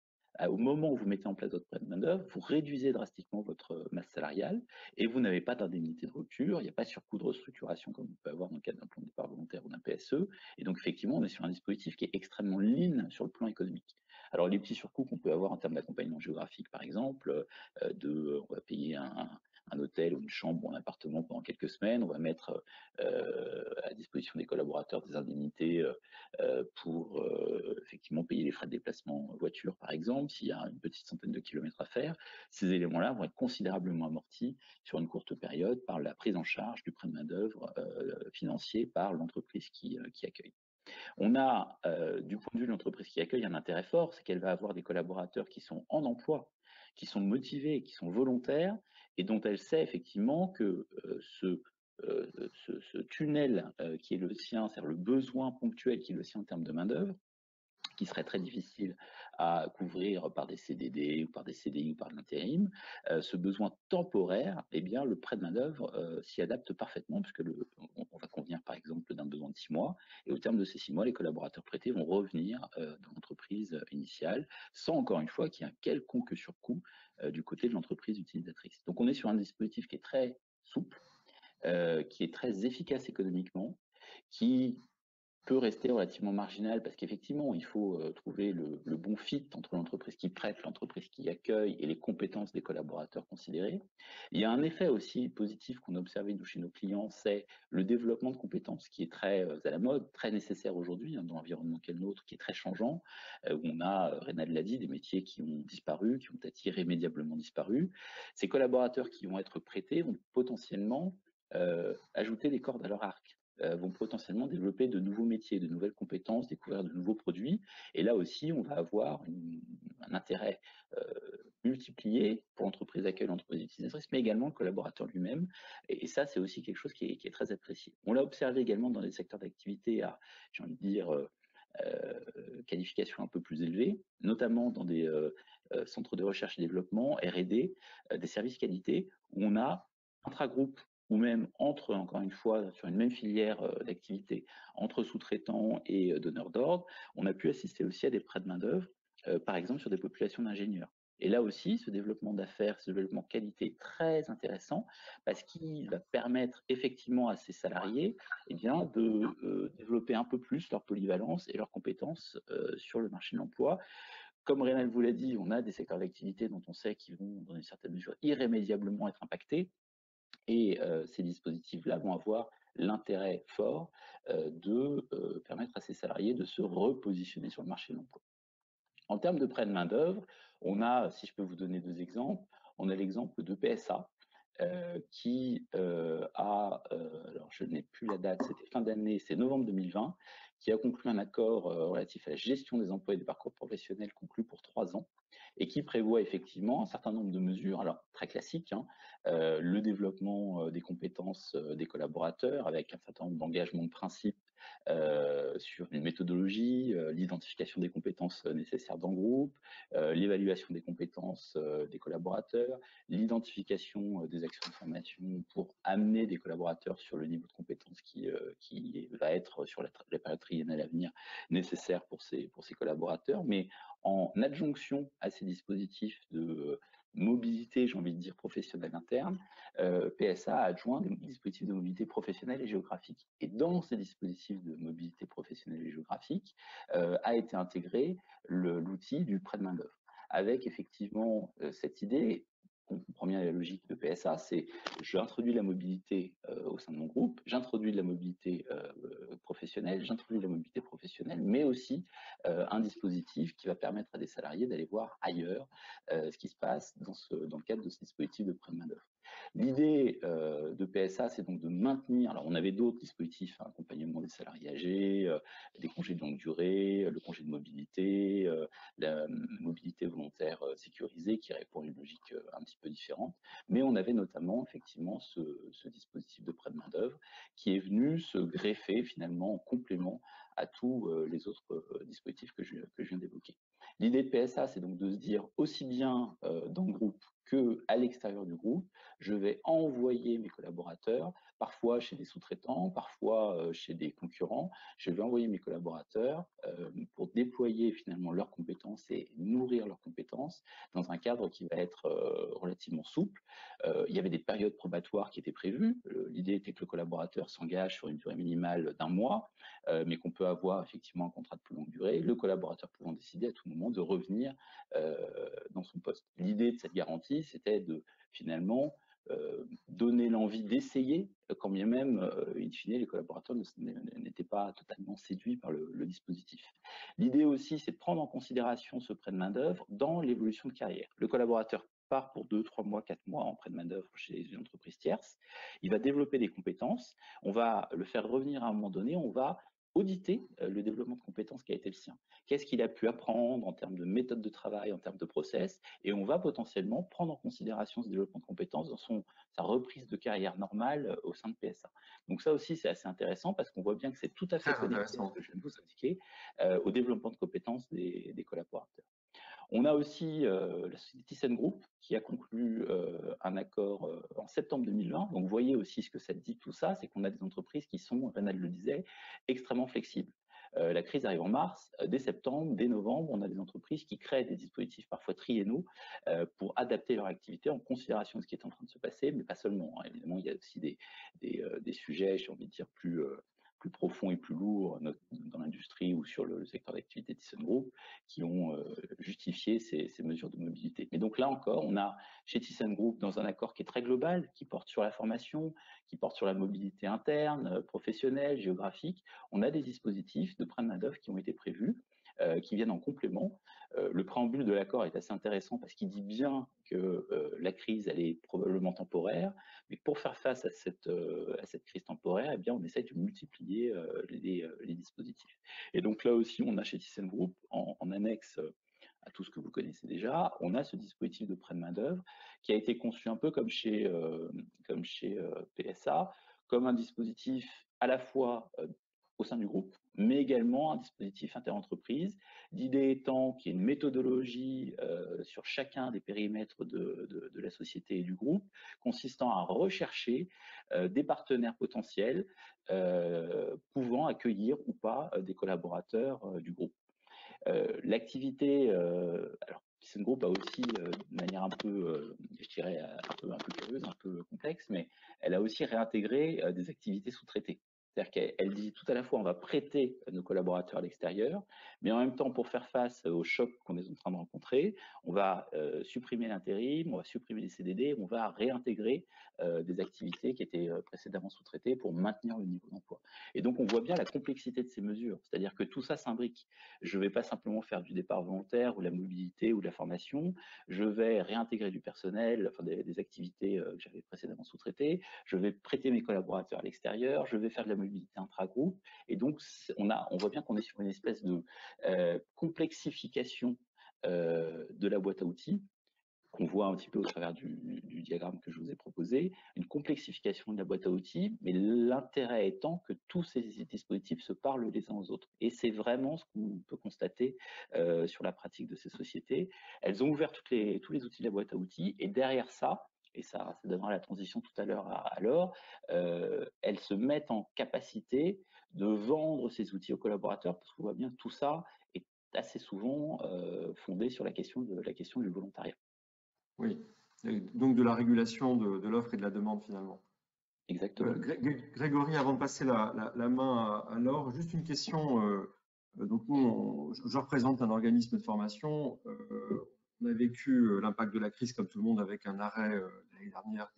Au moment où vous mettez en place votre prêt de main-d'œuvre, vous réduisez drastiquement votre masse salariale et vous n'avez pas d'indemnité de rupture, il n'y a pas de surcoût de restructuration comme on peut avoir dans le cadre d'un plan de départ volontaire ou d'un PSE. Et donc, effectivement, on est sur un dispositif qui est extrêmement lean sur le plan économique. Alors, les petits surcoûts qu'on peut avoir en termes d'accompagnement géographique, par exemple, on va payer un hôtel ou une chambre ou un appartement pendant quelques semaines, on va mettre à disposition des collaborateurs des indemnités pour effectivement payer les frais de déplacement voiture, par exemple, s'il y a une petite centaine de kilomètres à faire. Ces éléments-là vont être considérablement amortis sur une courte période par la prise en charge du prêt de main-d'œuvre financier par l'entreprise qui accueille. On a, du point de vue de l'entreprise qui accueille, un intérêt fort, c'est qu'elle va avoir des collaborateurs qui sont en emploi, qui sont motivés, qui sont volontaires, et dont elle sait effectivement que ce tunnel qui est le sien, c'est-à-dire le besoin ponctuel qui est le sien en termes de main-d'œuvre, qui serait très difficile à couvrir par des CDD ou par des CDI ou par de l'intérim, ce besoin temporaire, eh bien, le prêt de main-d'œuvre s'y adapte parfaitement, puisque on va convenir par exemple d'un besoin de 6 mois, et au terme de ces 6 mois, les collaborateurs prêtés vont revenir dans l'entreprise initiale, sans encore une fois qu'il y ait un quelconque surcoût du côté de l'entreprise utilisatrice. Donc on est sur un dispositif qui est très souple, qui est très efficace économiquement, qui peut rester relativement marginal parce qu'effectivement, il faut trouver le bon fit entre l'entreprise qui prête, l'entreprise qui accueille et les compétences des collaborateurs considérés. Il y a un effet aussi positif qu'on a observé nous chez nos clients, c'est le développement de compétences qui est très à la mode, très nécessaire aujourd'hui dans l'environnement qu'est le nôtre, qui est très changeant, où on a, Reynald l'a dit, des métiers qui ont disparu, qui ont peut-être irrémédiablement disparu. Ces collaborateurs qui vont être prêtés vont potentiellement ajouter des cordes à leur arc, vont potentiellement développer de nouveaux métiers, de nouvelles compétences, découvrir de nouveaux produits. Et là aussi, on va avoir un intérêt multiplié pour l'entreprise d'accueil, l'entreprise utilisatrice, mais également le collaborateur lui-même. Et ça, c'est aussi quelque chose qui est très apprécié. On l'a observé également dans des secteurs d'activité à, j'ai envie de dire, qualification un peu plus élevée, notamment dans des centres de recherche et développement, R&D, des services qualité, où on a intra-groupe ou même encore une fois, sur une même filière d'activité, entre sous-traitants et donneurs d'ordre, on a pu assister aussi à des prêts de main-d'œuvre, par exemple sur des populations d'ingénieurs. Et là aussi, ce développement d'affaires, ce développement qualité est très intéressant parce qu'il va permettre effectivement à ces salariés de développer un peu plus leur polyvalence et leurs compétences sur le marché de l'emploi. Comme Reynald vous l'a dit, on a des secteurs d'activité dont on sait qu'ils vont, dans une certaine mesure, irrémédiablement être impactés. Et ces dispositifs-là vont avoir l'intérêt fort de permettre à ces salariés de se repositionner sur le marché de l'emploi. En termes de prêt de main-d'œuvre, on a, si je peux vous donner 2 exemples, on a l'exemple de PSA, qui alors je n'ai plus la date, c'était fin d'année, c'est novembre 2020, qui a conclu un accord relatif à la gestion des emplois et des parcours professionnels conclu pour 3 ans et qui prévoit effectivement un certain nombre de mesures, alors très classiques, hein, le développement des compétences des collaborateurs avec un certain nombre d'engagements de principe sur une méthodologie, l'identification des compétences nécessaires dans le groupe, l'évaluation des compétences des collaborateurs, l'identification des actions de formation pour amener des collaborateurs sur le niveau de compétences qui va être sur la période triennale à venir nécessaire pour ces collaborateurs, mais en adjonction à ces dispositifs de mobilité, j'ai envie de dire professionnelle interne, PSA a adjoint des dispositifs de mobilité professionnelle et géographique. Et dans ces dispositifs de mobilité professionnelle et géographique a été intégré l'outil du prêt de main-d'œuvre, avec effectivement cette idée. On comprend bien la logique de PSA, c'est j'introduis la mobilité au sein de mon groupe, j'introduis de la mobilité professionnelle, mais aussi un dispositif qui va permettre à des salariés d'aller voir ailleurs ce qui se passe dans le cadre de ce dispositif de prêt de main-d'œuvre. L'idée de PSA, c'est donc de maintenir, alors on avait d'autres dispositifs, hein, accompagnement des salariés âgés, des congés de longue durée, le congé de mobilité, la mobilité volontaire sécurisée qui répond à une logique un petit peu différente, mais on avait notamment effectivement ce dispositif de prêt de main-d'œuvre qui est venu se greffer finalement en complément à tous les autres dispositifs que je viens d'évoquer. L'idée de PSA, c'est donc de se dire aussi bien dans le groupe qu'à l'extérieur du groupe, je vais envoyer mes collaborateurs, parfois chez des sous-traitants, parfois chez des concurrents, je vais envoyer mes collaborateurs pour déployer finalement leurs compétences et nourrir leurs compétences dans un cadre qui va être relativement souple. Il y avait des périodes probatoires qui étaient prévues. L'idée était que le collaborateur s'engage sur une durée minimale d'1 mois, mais qu'on peut avoir effectivement un contrat de plus longue durée, le collaborateur pouvant décider à tout moment de revenir dans son poste. L'idée de cette garantie, c'était de finalement donner l'envie d'essayer, quand bien même, in fine, les collaborateurs n'étaient pas totalement séduits par le dispositif. L'idée aussi, c'est de prendre en considération ce prêt de main-d'œuvre dans l'évolution de carrière. Le collaborateur part pour 2, 3 mois, 4 mois en prêt de main-d'œuvre chez une entreprise tierce, il va développer des compétences, on va le faire revenir à un moment donné, on va auditer le développement de compétences qui a été le sien. Qu'est-ce qu'il a pu apprendre en termes de méthode de travail, en termes de process, et on va potentiellement prendre en considération ce développement de compétences dans sa reprise de carrière normale au sein de PSA. Donc ça aussi, c'est assez intéressant parce qu'on voit bien que c'est tout à fait connecté à ce que je viens de vous indiquer au développement de compétences des collaborateurs. On a aussi la société ThyssenKrupp qui a conclu un accord en septembre 2020. Donc, vous voyez aussi ce que ça dit tout ça, c'est qu'on a des entreprises qui sont, Reynald le disait, extrêmement flexibles. La crise arrive en mars, dès septembre, dès novembre, on a des entreprises qui créent des dispositifs parfois triennaux pour adapter leur activité en considération de ce qui est en train de se passer, mais pas seulement, hein. Évidemment, il y a aussi des sujets, j'ai envie de dire, plus profonds et plus lourds dans l'industrie ou sur le secteur d'activité de ThyssenKrupp qui ont justifié ces mesures de mobilité. Mais donc là encore, on a chez ThyssenKrupp dans un accord qui est très global, qui porte sur la formation, qui porte sur la mobilité interne, professionnelle, géographique, on a des dispositifs de prêt de main-d'œuvre qui ont été prévus, qui viennent en complément. Le préambule de l'accord est assez intéressant parce qu'il dit bien que la crise, elle est probablement temporaire, mais pour faire face à cette crise temporaire, eh bien, on essaie de multiplier les dispositifs. Et donc là aussi, on a chez ThyssenKrupp, en annexe à tout ce que vous connaissez déjà, on a ce dispositif de prêt de main-d'œuvre qui a été conçu un peu comme chez PSA, comme un dispositif à la fois au sein du groupe, mais également un dispositif interentreprise. L'idée étant qu'il y ait une méthodologie sur chacun des périmètres de la société et du groupe, consistant à rechercher des partenaires potentiels pouvant accueillir ou pas des collaborateurs du groupe. L'activité, alors ThyssenKrupp a aussi, de manière un peu, je dirais, un peu curieuse, un peu complexe, mais elle a aussi réintégré des activités sous-traitées. C'est-à-dire qu'elle dit tout à la fois, on va prêter nos collaborateurs à l'extérieur, mais en même temps, pour faire face au choc qu'on est en train de rencontrer, on va supprimer l'intérim, on va supprimer les CDD, on va réintégrer des activités qui étaient précédemment sous-traitées pour maintenir le niveau d'emploi. Et donc, on voit bien la complexité de ces mesures, c'est-à-dire que tout ça s'imbrique. Je ne vais pas simplement faire du départ volontaire ou la mobilité ou de la formation, je vais réintégrer du personnel, enfin des activités que j'avais précédemment sous-traitées, je vais prêter mes collaborateurs à l'extérieur, je vais faire de la mobilité intra-groupe, et donc on voit bien qu'on est sur une espèce de complexification de la boîte à outils, qu'on voit un petit peu au travers du diagramme que je vous ai proposé, une complexification de la boîte à outils, mais l'intérêt étant que tous ces dispositifs se parlent les uns aux autres. Et c'est vraiment ce qu'on peut constater sur la pratique de ces sociétés. Elles ont ouvert tous les outils de la boîte à outils, et derrière ça, et ça donnera la transition tout à l'heure à Laure, elles se mettent en capacité de vendre ces outils aux collaborateurs, parce qu'on voit bien que tout ça est assez souvent fondé sur la question du volontariat. Oui, et donc de la régulation de l'offre et de la demande finalement. Exactement. Grégory, avant de passer la main à Laure, juste une question. Donc nous, je représente un organisme de formation. On a vécu l'impact de la crise comme tout le monde avec un arrêt l'année dernière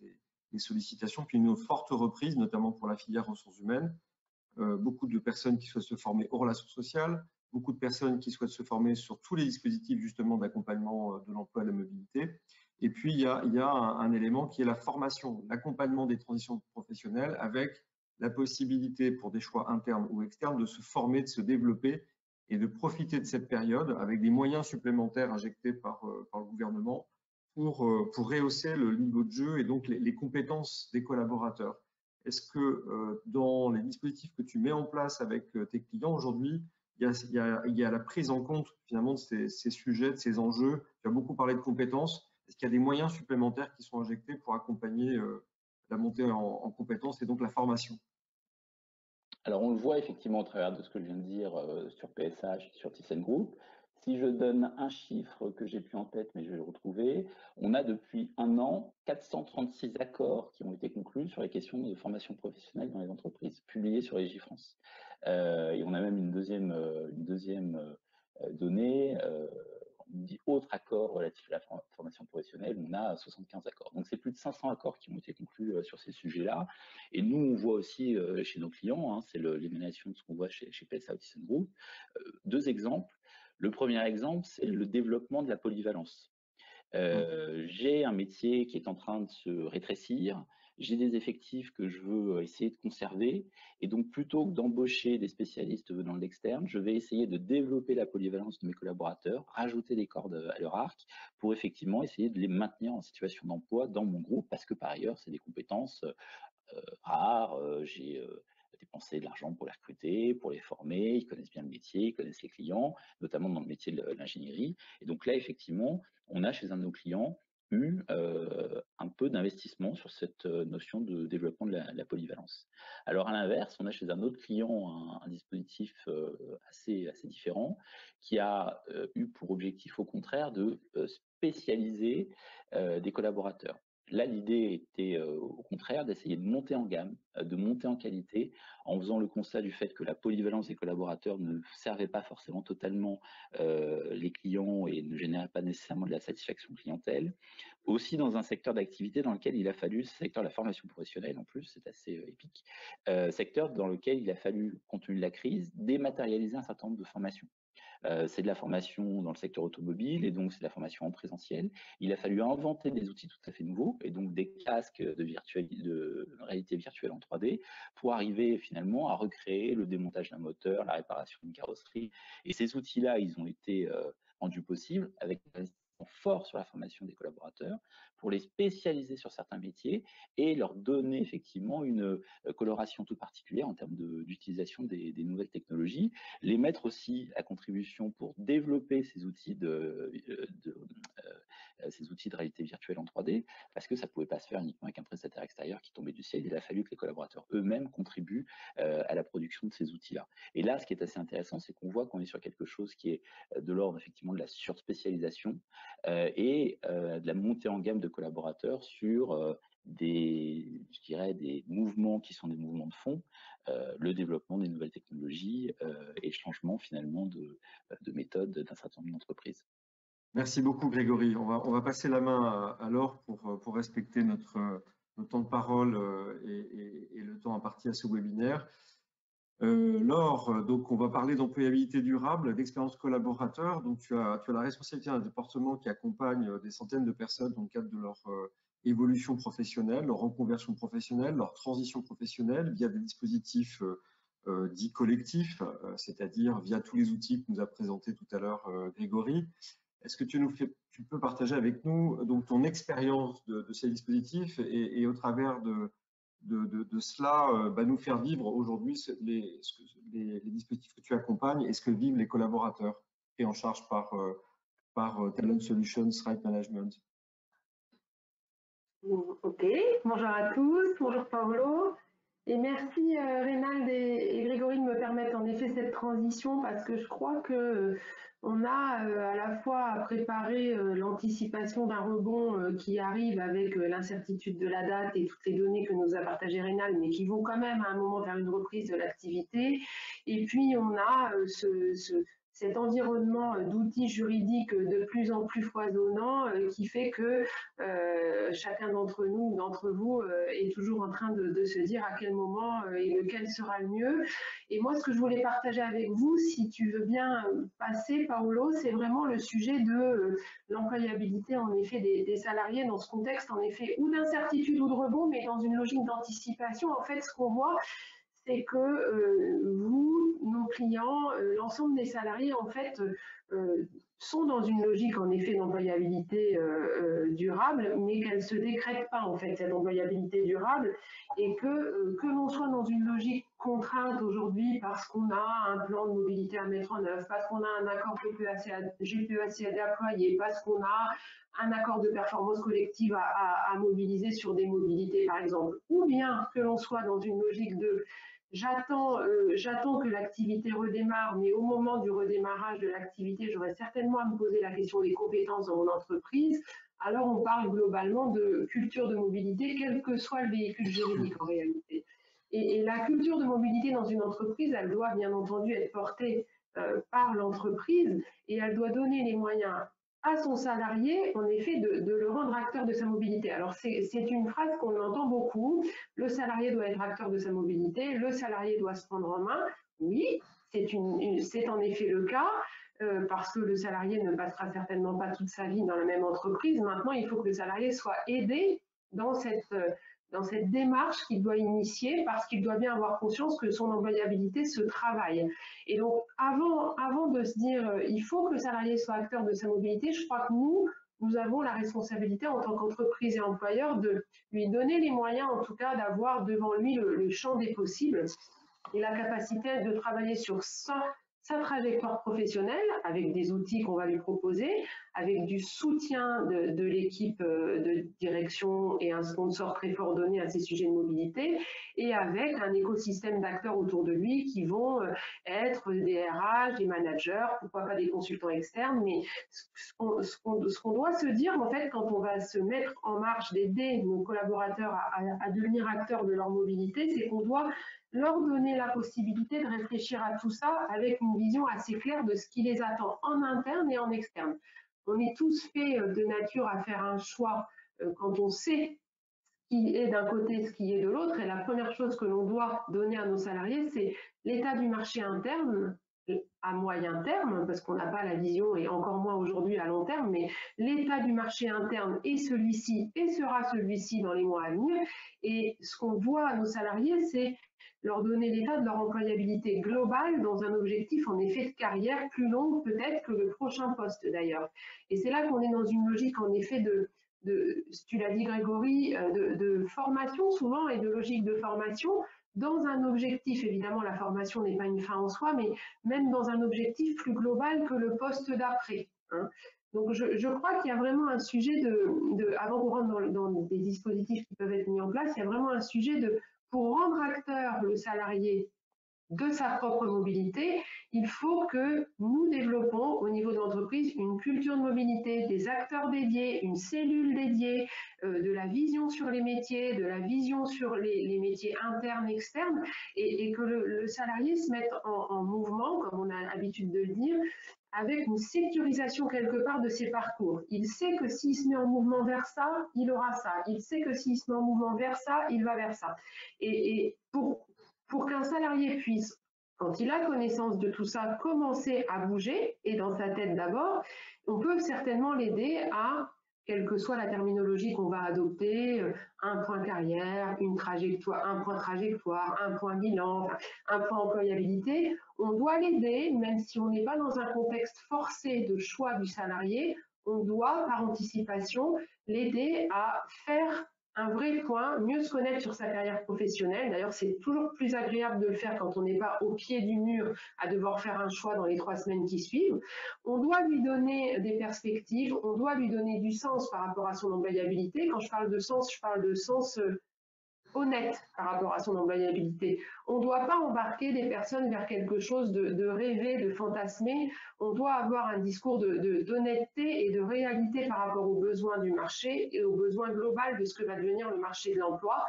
des sollicitations, puis une forte reprise, notamment pour la filière ressources humaines. Beaucoup de personnes qui souhaitent se former aux relations sociales, beaucoup de personnes qui souhaitent se former sur tous les dispositifs justement d'accompagnement de l'emploi et de la mobilité. Et puis, il y a un élément qui est la formation, l'accompagnement des transitions professionnelles avec la possibilité pour des choix internes ou externes de se former, de se développer et de profiter de cette période avec des moyens supplémentaires injectés par le gouvernement pour rehausser le niveau de jeu et donc les compétences des collaborateurs. Est-ce que dans les dispositifs que tu mets en place avec tes clients aujourd'hui, il y a la prise en compte finalement de ces sujets, de ces enjeux? Tu as beaucoup parlé de compétences. Est-ce qu'il y a des moyens supplémentaires qui sont injectés pour accompagner la montée en compétences et donc la formation? Alors, on le voit effectivement au travers de ce que je viens de dire sur PSH, sur ThyssenKrupp. Si je donne un chiffre que j'ai plus en tête, mais je vais le retrouver, on a depuis un an 436 accords qui ont été conclus sur les questions de formation professionnelle dans les entreprises, publiés sur Légifrance. Et on a même une deuxième donnée, on dit autre accord relatif à la formation professionnelle, on a 75 accords. Donc c'est plus de 500 accords qui ont été conclus sur ces sujets-là. Et nous, on voit aussi chez nos clients, hein, c'est l'émanation de ce qu'on voit chez PSA ou ThyssenKrupp, deux exemples. Le premier exemple, c'est le développement de la polyvalence. J'ai un métier qui est en train de se rétrécir, j'ai des effectifs que je veux essayer de conserver, et donc plutôt que d'embaucher des spécialistes venant de l'externe, je vais essayer de développer la polyvalence de mes collaborateurs, rajouter des cordes à leur arc pour effectivement essayer de les maintenir en situation d'emploi dans mon groupe, parce que par ailleurs, c'est des compétences rares, j'ai dépensé de l'argent pour les recruter, pour les former, ils connaissent bien le métier, ils connaissent les clients, notamment dans le métier de l'ingénierie. Et donc là, effectivement, on a chez un de nos clients eu un peu d'investissement sur cette notion de développement de la polyvalence. Alors à l'inverse, on a chez un autre client un dispositif assez différent qui a eu pour objectif au contraire de spécialiser des collaborateurs. Là, l'idée était au contraire d'essayer de monter en gamme, de monter en qualité, en faisant le constat du fait que la polyvalence des collaborateurs ne servait pas forcément totalement les clients et ne générait pas nécessairement de la satisfaction clientèle. Aussi dans un secteur d'activité dans lequel il a fallu, ce secteur de la formation professionnelle en plus, c'est assez épique, secteur dans lequel il a fallu, compte tenu de la crise, dématérialiser un certain nombre de formations. C'est de la formation dans le secteur automobile et donc c'est de la formation en présentiel. Il a fallu inventer des outils tout à fait nouveaux et donc des casques de réalité virtuelle en 3D pour arriver finalement à recréer le démontage d'un moteur, la réparation d'une carrosserie. Et ces outils-là, ils ont été rendus possibles avec un investissement fort sur la formation des collaborateurs pour les spécialiser sur certains métiers et leur donner effectivement une coloration toute particulière en termes d'utilisation des nouvelles technologies, les mettre aussi à contribution pour développer ces outils ces outils de réalité virtuelle en 3D, parce que ça ne pouvait pas se faire uniquement avec un prestataire extérieur qui tombait du ciel. Il a fallu que les collaborateurs eux-mêmes contribuent à la production de ces outils-là. Et là, ce qui est assez intéressant, c'est qu'on voit qu'on est sur quelque chose qui est de l'ordre effectivement de la surspécialisation et de la montée en gamme de collaborateurs sur je dirais, des mouvements qui sont des mouvements de fond, le développement des nouvelles technologies et le changement finalement de méthode d'un certain nombre d'entreprises. Merci beaucoup Grégory. On va passer la main à Laure pour respecter notre temps de parole et le temps imparti à ce webinaire. Laure, donc on va parler d'employabilité durable, d'expérience collaborateur. Donc tu as la responsabilité d'un département qui accompagne des centaines de personnes dans le cadre de leur évolution professionnelle, leur reconversion professionnelle, leur transition professionnelle via des dispositifs dits collectifs, c'est-à-dire via tous les outils que nous a présentés tout à l'heure Grégory. Est-ce que tu peux partager avec nous donc ton expérience de ces dispositifs et au travers de cela, nous faire vivre aujourd'hui les dispositifs que tu accompagnes et ce que vivent les collaborateurs pris en charge par Talent Solutions Right Management. Ok, bonjour à tous, bonjour Paolo, et merci Reynald et Grégory de me permettre en effet cette transition parce que je crois que on a à la fois à préparer l'anticipation d'un rebond qui arrive avec l'incertitude de la date et toutes les données que nous a partagées Reynald, mais qui vont quand même à un moment vers une reprise de l'activité. Et puis on a cet environnement d'outils juridiques de plus en plus foisonnant qui fait que chacun d'entre nous, d'entre vous, est toujours en train de se dire à quel moment et lequel sera le mieux. Et moi, ce que je voulais partager avec vous, si tu veux bien passer, Paolo, c'est vraiment le sujet de l'employabilité, en effet, des salariés dans ce contexte, en effet, ou d'incertitude ou de rebond, mais dans une logique d'anticipation. En fait, ce qu'on voit, c'est que vous, nos clients, l'ensemble des salariés, en fait, sont dans une logique, en effet, d'employabilité durable, mais qu'elle ne se décrète pas, en fait, cette employabilité durable, et que l'on soit dans une logique contrainte aujourd'hui parce qu'on a un plan de mobilité à mettre en œuvre, parce qu'on a un accord GPEAC à déployer, parce qu'on a un accord de performance collective à mobiliser sur des mobilités, par exemple, ou bien que l'on soit dans une logique de j'attends que l'activité redémarre, mais au moment du redémarrage de l'activité, j'aurai certainement à me poser la question des compétences dans mon entreprise. Alors, on parle globalement de culture de mobilité, quel que soit le véhicule juridique en réalité. Et la culture de mobilité dans une entreprise, elle doit bien entendu être portée par l'entreprise et elle doit donner les moyens à son salarié, en effet, de le rendre acteur de sa mobilité. Alors, c'est une phrase qu'on entend beaucoup. Le salarié doit être acteur de sa mobilité, le salarié doit se prendre en main. Oui, c'est en effet le cas, parce que le salarié ne passera certainement pas toute sa vie dans la même entreprise. Maintenant, il faut que le salarié soit aidé dans cette démarche qu'il doit initier parce qu'il doit bien avoir conscience que son employabilité se travaille. Et donc, avant de se dire il faut que le salarié soit acteur de sa mobilité, je crois que nous avons la responsabilité en tant qu'entreprise et employeur de lui donner les moyens, en tout cas, d'avoir devant lui le champ des possibles et la capacité de travailler sur sa trajectoire professionnelle avec des outils qu'on va lui proposer, avec du soutien de l'équipe de direction et un sponsor très coordonné à ces sujets de mobilité, et avec un écosystème d'acteurs autour de lui qui vont être des RH, des managers, pourquoi pas des consultants externes, mais ce qu'on doit se dire en fait quand on va se mettre en marche d'aider nos collaborateurs à devenir acteurs de leur mobilité, c'est qu'on doit leur donner la possibilité de réfléchir à tout ça avec une vision assez claire de ce qui les attend en interne et en externe. On est tous faits de nature à faire un choix quand on sait ce qui est d'un côté, ce qui est de l'autre. Et la première chose que l'on doit donner à nos salariés, c'est l'état du marché interne à moyen terme, parce qu'on n'a pas la vision, et encore moins aujourd'hui à long terme, mais l'état du marché interne est celui-ci et sera celui-ci dans les mois à venir. Et ce qu'on doit à nos salariés, c'est leur donner l'état de leur employabilité globale dans un objectif en effet de carrière plus long peut-être que le prochain poste d'ailleurs. Et c'est là qu'on est dans une logique en effet tu l'as dit Grégory, de formation souvent et de logique de formation dans un objectif, évidemment la formation n'est pas une fin en soi, mais même dans un objectif plus global que le poste d'après. hein. Donc, je crois qu'il y a vraiment un sujet avant qu'on rentre dans des dispositifs qui peuvent être mis en place, il y a vraiment un sujet pour rendre acteur le salarié de sa propre mobilité, il faut que nous développons au niveau de l'entreprise une culture de mobilité, des acteurs dédiés, une cellule dédiée, de la vision sur les métiers, de la vision sur les métiers internes, externes, et que le salarié se mette en mouvement, comme on a l'habitude de le dire, avec une sécurisation quelque part de ses parcours. Il sait que s'il se met en mouvement vers ça, il aura ça. Il sait que s'il se met en mouvement vers ça, il va vers ça. Et pour qu'un salarié puisse, quand il a connaissance de tout ça, commencer à bouger, et dans sa tête d'abord, on peut certainement l'aider à, quelle que soit la terminologie qu'on va adopter, un point carrière, une trajectoire, un point trajectoire, un point bilan, un point employabilité, on doit l'aider, même si on n'est pas dans un contexte forcé de choix du salarié, on doit, par anticipation, l'aider à faire un vrai point, mieux se connaître sur sa carrière professionnelle. D'ailleurs, c'est toujours plus agréable de le faire quand on n'est pas au pied du mur à devoir faire un choix dans les 3 semaines qui suivent. On doit lui donner des perspectives, on doit lui donner du sens par rapport à son employabilité. Quand je parle de sens honnête par rapport à son employabilité. On ne doit pas embarquer des personnes vers quelque chose de rêvé, de fantasmé. On doit avoir un discours d'honnêteté et de réalité par rapport aux besoins du marché et aux besoins globaux de ce que va devenir le marché de l'emploi.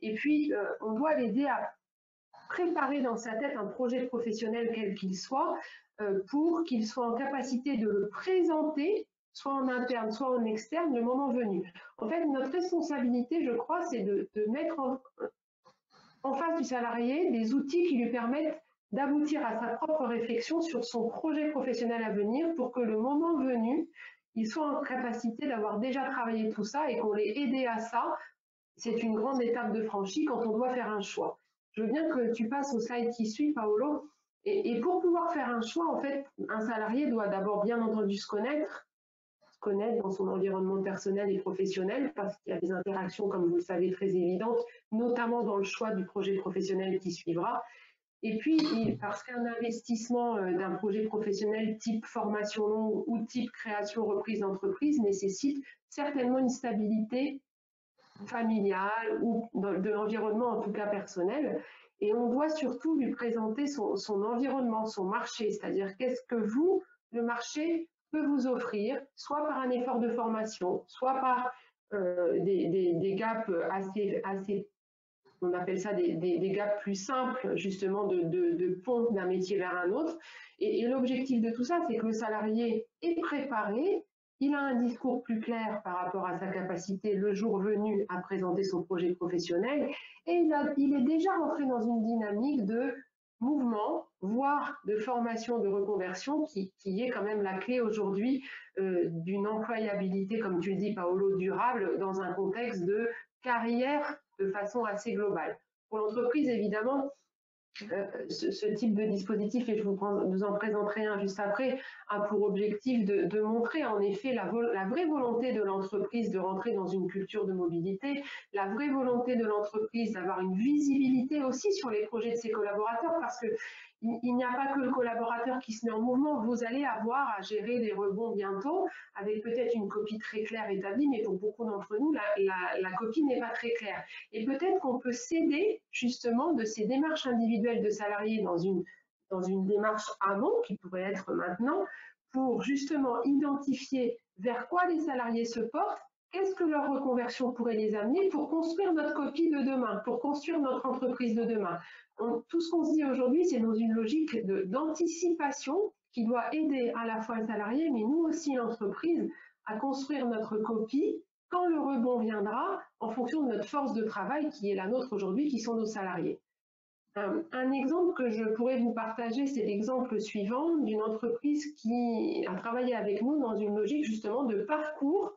Et puis, on doit l'aider à préparer dans sa tête un projet professionnel quel qu'il soit pour qu'il soit en capacité de le présenter soit en interne, soit en externe, le moment venu. En fait, notre responsabilité, je crois, c'est de mettre en face du salarié des outils qui lui permettent d'aboutir à sa propre réflexion sur son projet professionnel à venir pour que le moment venu, il soit en capacité d'avoir déjà travaillé tout ça et qu'on l'ait aidé à ça. C'est une grande étape de franchie quand on doit faire un choix. Je veux bien que tu passes au slide qui suit, Paolo. Et pour pouvoir faire un choix, en fait, un salarié doit d'abord bien entendu se connaître dans son environnement personnel et professionnel, parce qu'il y a des interactions, comme vous le savez, très évidentes, notamment dans le choix du projet professionnel qui suivra. Et puis, parce qu'un investissement d'un projet professionnel type formation longue ou type création reprise d'entreprise nécessite certainement une stabilité familiale ou de l'environnement, en tout cas personnel. Et on doit surtout lui présenter son environnement, son marché, c'est-à-dire qu'est-ce que vous, le marché, peut vous offrir, soit par un effort de formation, soit par des gaps assez, on appelle ça des gaps plus simples, justement, de pont d'un métier vers un autre. Et l'objectif de tout ça, c'est que le salarié est préparé, il a un discours plus clair par rapport à sa capacité le jour venu à présenter son projet professionnel, et il est déjà rentré dans une dynamique de mouvement, voire de formation, de reconversion, qui est quand même la clé aujourd'hui d'une employabilité, comme tu le dis, Paolo, durable, dans un contexte de carrière de façon assez globale. Pour l'entreprise, évidemment, ce type de dispositif, et je vous en présenterai un juste après, a pour objectif de montrer en effet la vraie volonté de l'entreprise de rentrer dans une culture de mobilité, la vraie volonté de l'entreprise d'avoir une visibilité aussi sur les projets de ses collaborateurs, parce que il n'y a pas que le collaborateur qui se met en mouvement, vous allez avoir à gérer des rebonds bientôt, avec peut-être une copie très claire établie, mais pour beaucoup d'entre nous, la copie n'est pas très claire. Et peut-être qu'on peut s'aider justement de ces démarches individuelles de salariés dans une démarche amont, qui pourrait être maintenant, pour justement identifier vers quoi les salariés se portent, qu'est-ce que leur reconversion pourrait les amener pour construire notre copie de demain, pour construire notre entreprise de demain. Tout ce qu'on se dit aujourd'hui, c'est dans une logique d'anticipation qui doit aider à la fois le salarié, mais nous aussi l'entreprise, à construire notre copie quand le rebond viendra, en fonction de notre force de travail qui est la nôtre aujourd'hui, qui sont nos salariés. Un exemple que je pourrais vous partager, c'est l'exemple suivant d'une entreprise qui a travaillé avec nous dans une logique justement de parcours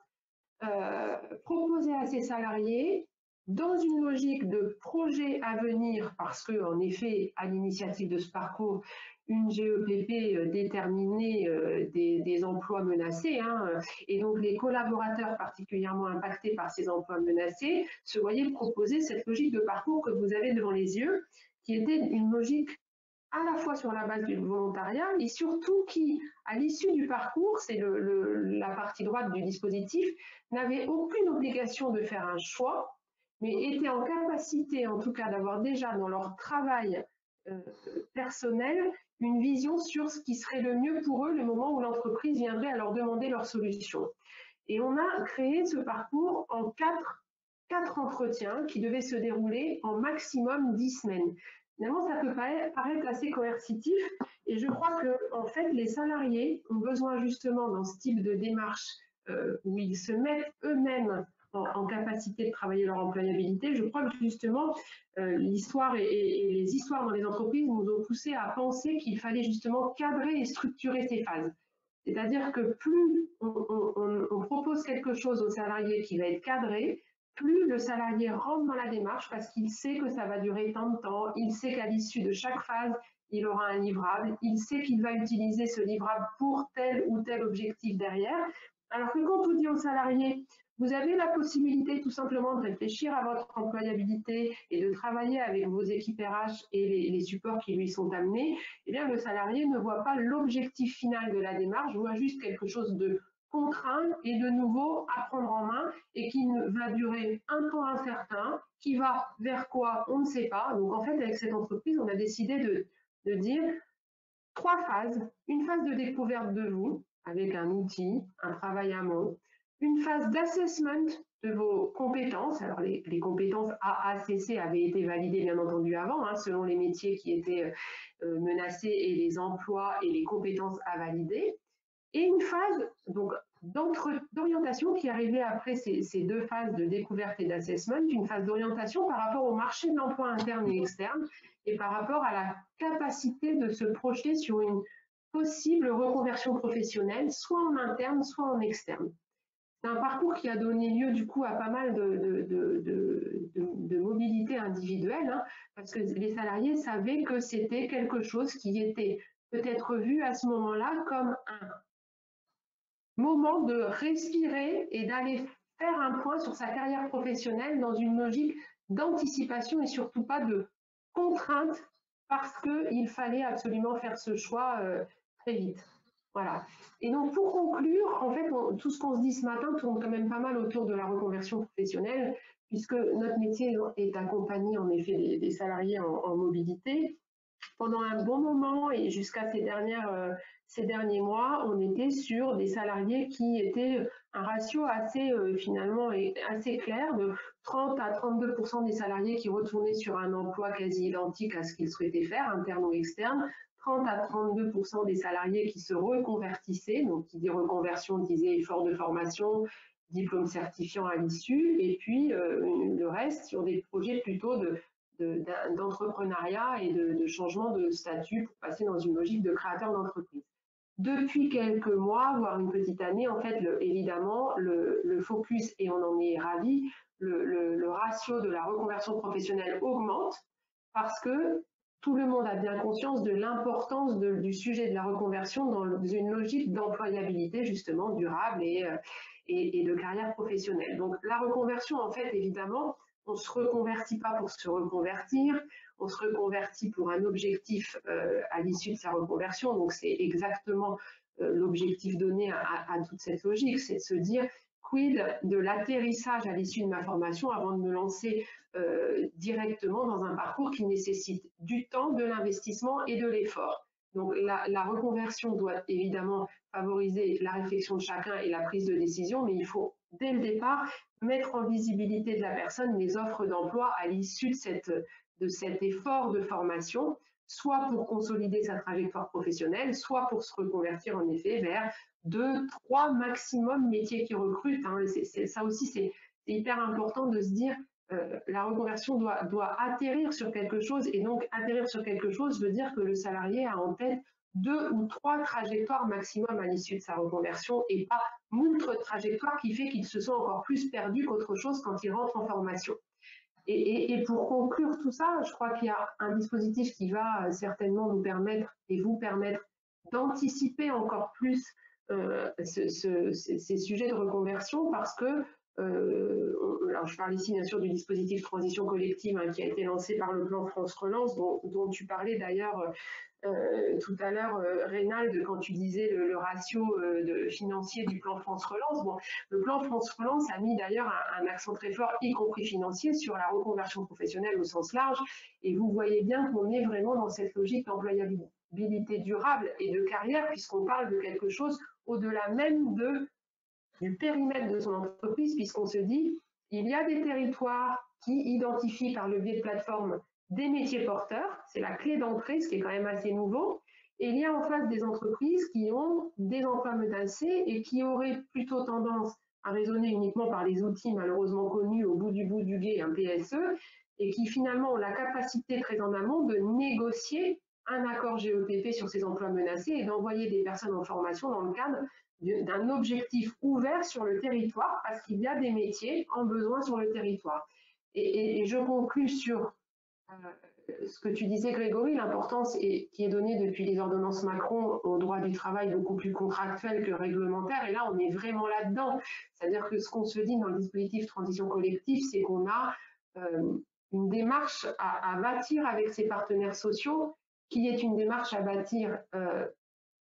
proposé à ses salariés dans une logique de projet à venir, parce que en effet, à l'initiative de ce parcours, une GEPP déterminée des emplois menacés, et donc les collaborateurs particulièrement impactés par ces emplois menacés se voyaient proposer cette logique de parcours que vous avez devant les yeux, qui était une logique à la fois sur la base du volontariat et surtout qui, à l'issue du parcours, c'est la partie droite du dispositif, n'avait aucune obligation de faire un choix, mais étaient en capacité, en tout cas, d'avoir déjà dans leur travail personnel une vision sur ce qui serait le mieux pour eux le moment où l'entreprise viendrait à leur demander leur solution. Et on a créé ce parcours en quatre entretiens qui devaient se dérouler en maximum 10 semaines. Finalement, ça peut paraître assez coercitif et je crois que en fait, les salariés ont besoin justement dans ce type de démarche où ils se mettent eux-mêmes en capacité de travailler leur employabilité. Je crois que justement, l'histoire et les histoires dans les entreprises nous ont poussé à penser qu'il fallait justement cadrer et structurer ces phases. C'est-à-dire que plus on propose quelque chose au salarié qui va être cadré, plus le salarié rentre dans la démarche parce qu'il sait que ça va durer tant de temps, il sait qu'à l'issue de chaque phase, il aura un livrable, il sait qu'il va utiliser ce livrable pour tel ou tel objectif derrière. Alors que quand on dit au salarié, vous avez la possibilité tout simplement de réfléchir à votre employabilité et de travailler avec vos équipes RH et les supports qui lui sont amenés, eh bien le salarié ne voit pas l'objectif final de la démarche, voit juste quelque chose de contraint et de nouveau à prendre en main et qui va durer un temps incertain, qui va vers quoi on ne sait pas. Donc en fait, avec cette entreprise, on a décidé de dire 3 phases. Une phase de découverte de vous, avec un outil, un travail amont. Une phase d'assessment de vos compétences. Alors les compétences AACC avaient été validées bien entendu avant, selon les métiers qui étaient menacés et les emplois et les compétences à valider. Et une phase donc d'orientation qui arrivait après ces 2 phases de découverte et d'assessment, une phase d'orientation par rapport au marché de l'emploi interne et externe et par rapport à la capacité de se projeter sur une possible reconversion professionnelle, soit en interne, soit en externe. C'est un parcours qui a donné lieu du coup à pas mal de mobilité individuelle, parce que les salariés savaient que c'était quelque chose qui était peut-être vu à ce moment-là comme un moment de respirer et d'aller faire un point sur sa carrière professionnelle dans une logique d'anticipation et surtout pas de contrainte parce qu'il fallait absolument faire ce choix très vite. Voilà. Et donc pour conclure, en fait, tout ce qu'on se dit ce matin tourne quand même pas mal autour de la reconversion professionnelle puisque notre métier est d'accompagner en effet des salariés en mobilité. Pendant un bon moment et jusqu'à ces derniers mois, on était sur des salariés qui étaient un ratio assez finalement assez clair de 30 à 32% des salariés qui retournaient sur un emploi quasi identique à ce qu'ils souhaitaient faire, interne ou externe, 30 à 32% des salariés qui se reconvertissaient, donc qui dit reconversion disait effort de formation, diplôme certifiant à l'issue, et puis le reste sur des projets plutôt d'entrepreneuriat et de changement de statut pour passer dans une logique de créateur d'entreprise. Depuis quelques mois, voire une petite année, en fait, évidemment, le focus, et on en est ravis, le ratio de la reconversion professionnelle augmente parce que tout le monde a bien conscience de l'importance du sujet de la reconversion dans une logique d'employabilité justement durable et de carrière professionnelle. Donc la reconversion, en fait, évidemment, on ne se reconvertit pas pour se reconvertir, on se reconvertit pour un objectif à l'issue de sa reconversion. Donc c'est exactement l'objectif donné à toute cette logique, c'est de se dire quid de l'atterrissage à l'issue de ma formation avant de me lancer directement dans un parcours qui nécessite du temps, de l'investissement et de l'effort. Donc la reconversion doit évidemment favoriser la réflexion de chacun et la prise de décision, mais il faut dès le départ mettre en visibilité de la personne les offres d'emploi à l'issue de cet effort de formation, soit pour consolider sa trajectoire professionnelle, soit pour se reconvertir en effet vers 2, 3 maximum métiers qui recrutent. Ça aussi, c'est hyper important de se dire la reconversion doit atterrir sur quelque chose, et donc atterrir sur quelque chose veut dire que le salarié a en tête 2 ou 3 trajectoires maximum à l'issue de sa reconversion et pas moult trajectoires qui fait qu'il se sent encore plus perdu qu'autre chose quand il rentre en formation. Et pour conclure tout ça, je crois qu'il y a un dispositif qui va certainement nous permettre et vous permettre d'anticiper encore plus ces sujets de reconversion parce que alors je parle ici bien sûr du dispositif transition collective hein, qui a été lancé par le plan France Relance, dont tu parlais d'ailleurs tout à l'heure, Reynald, quand tu disais le ratio financier du plan France Relance. Bon, le plan France Relance a mis d'ailleurs un accent très fort, y compris financier, sur la reconversion professionnelle au sens large. Et vous voyez bien qu'on est vraiment dans cette logique d'employabilité durable et de carrière, puisqu'on parle de quelque chose au-delà même du périmètre de son entreprise, puisqu'on se dit, il y a des territoires qui identifient par le biais de plateformes des métiers porteurs, c'est la clé d'entrée, ce qui est quand même assez nouveau, et il y a en face des entreprises qui ont des emplois menacés et qui auraient plutôt tendance à raisonner uniquement par les outils malheureusement connus au bout du guet, un PSE, et qui finalement ont la capacité très en amont de négocier un accord GEPP sur ces emplois menacés et d'envoyer des personnes en formation dans le cadre d'un objectif ouvert sur le territoire, parce qu'il y a des métiers en besoin sur le territoire. Et je conclus sur ce que tu disais, Grégory, l'importance qui est donnée depuis les ordonnances Macron au droit du travail beaucoup plus contractuel que réglementaire. Et là, on est vraiment là-dedans. C'est-à-dire que ce qu'on se dit dans le dispositif transition collective, c'est qu'on a une démarche à bâtir avec ses partenaires sociaux, qui est une démarche à bâtir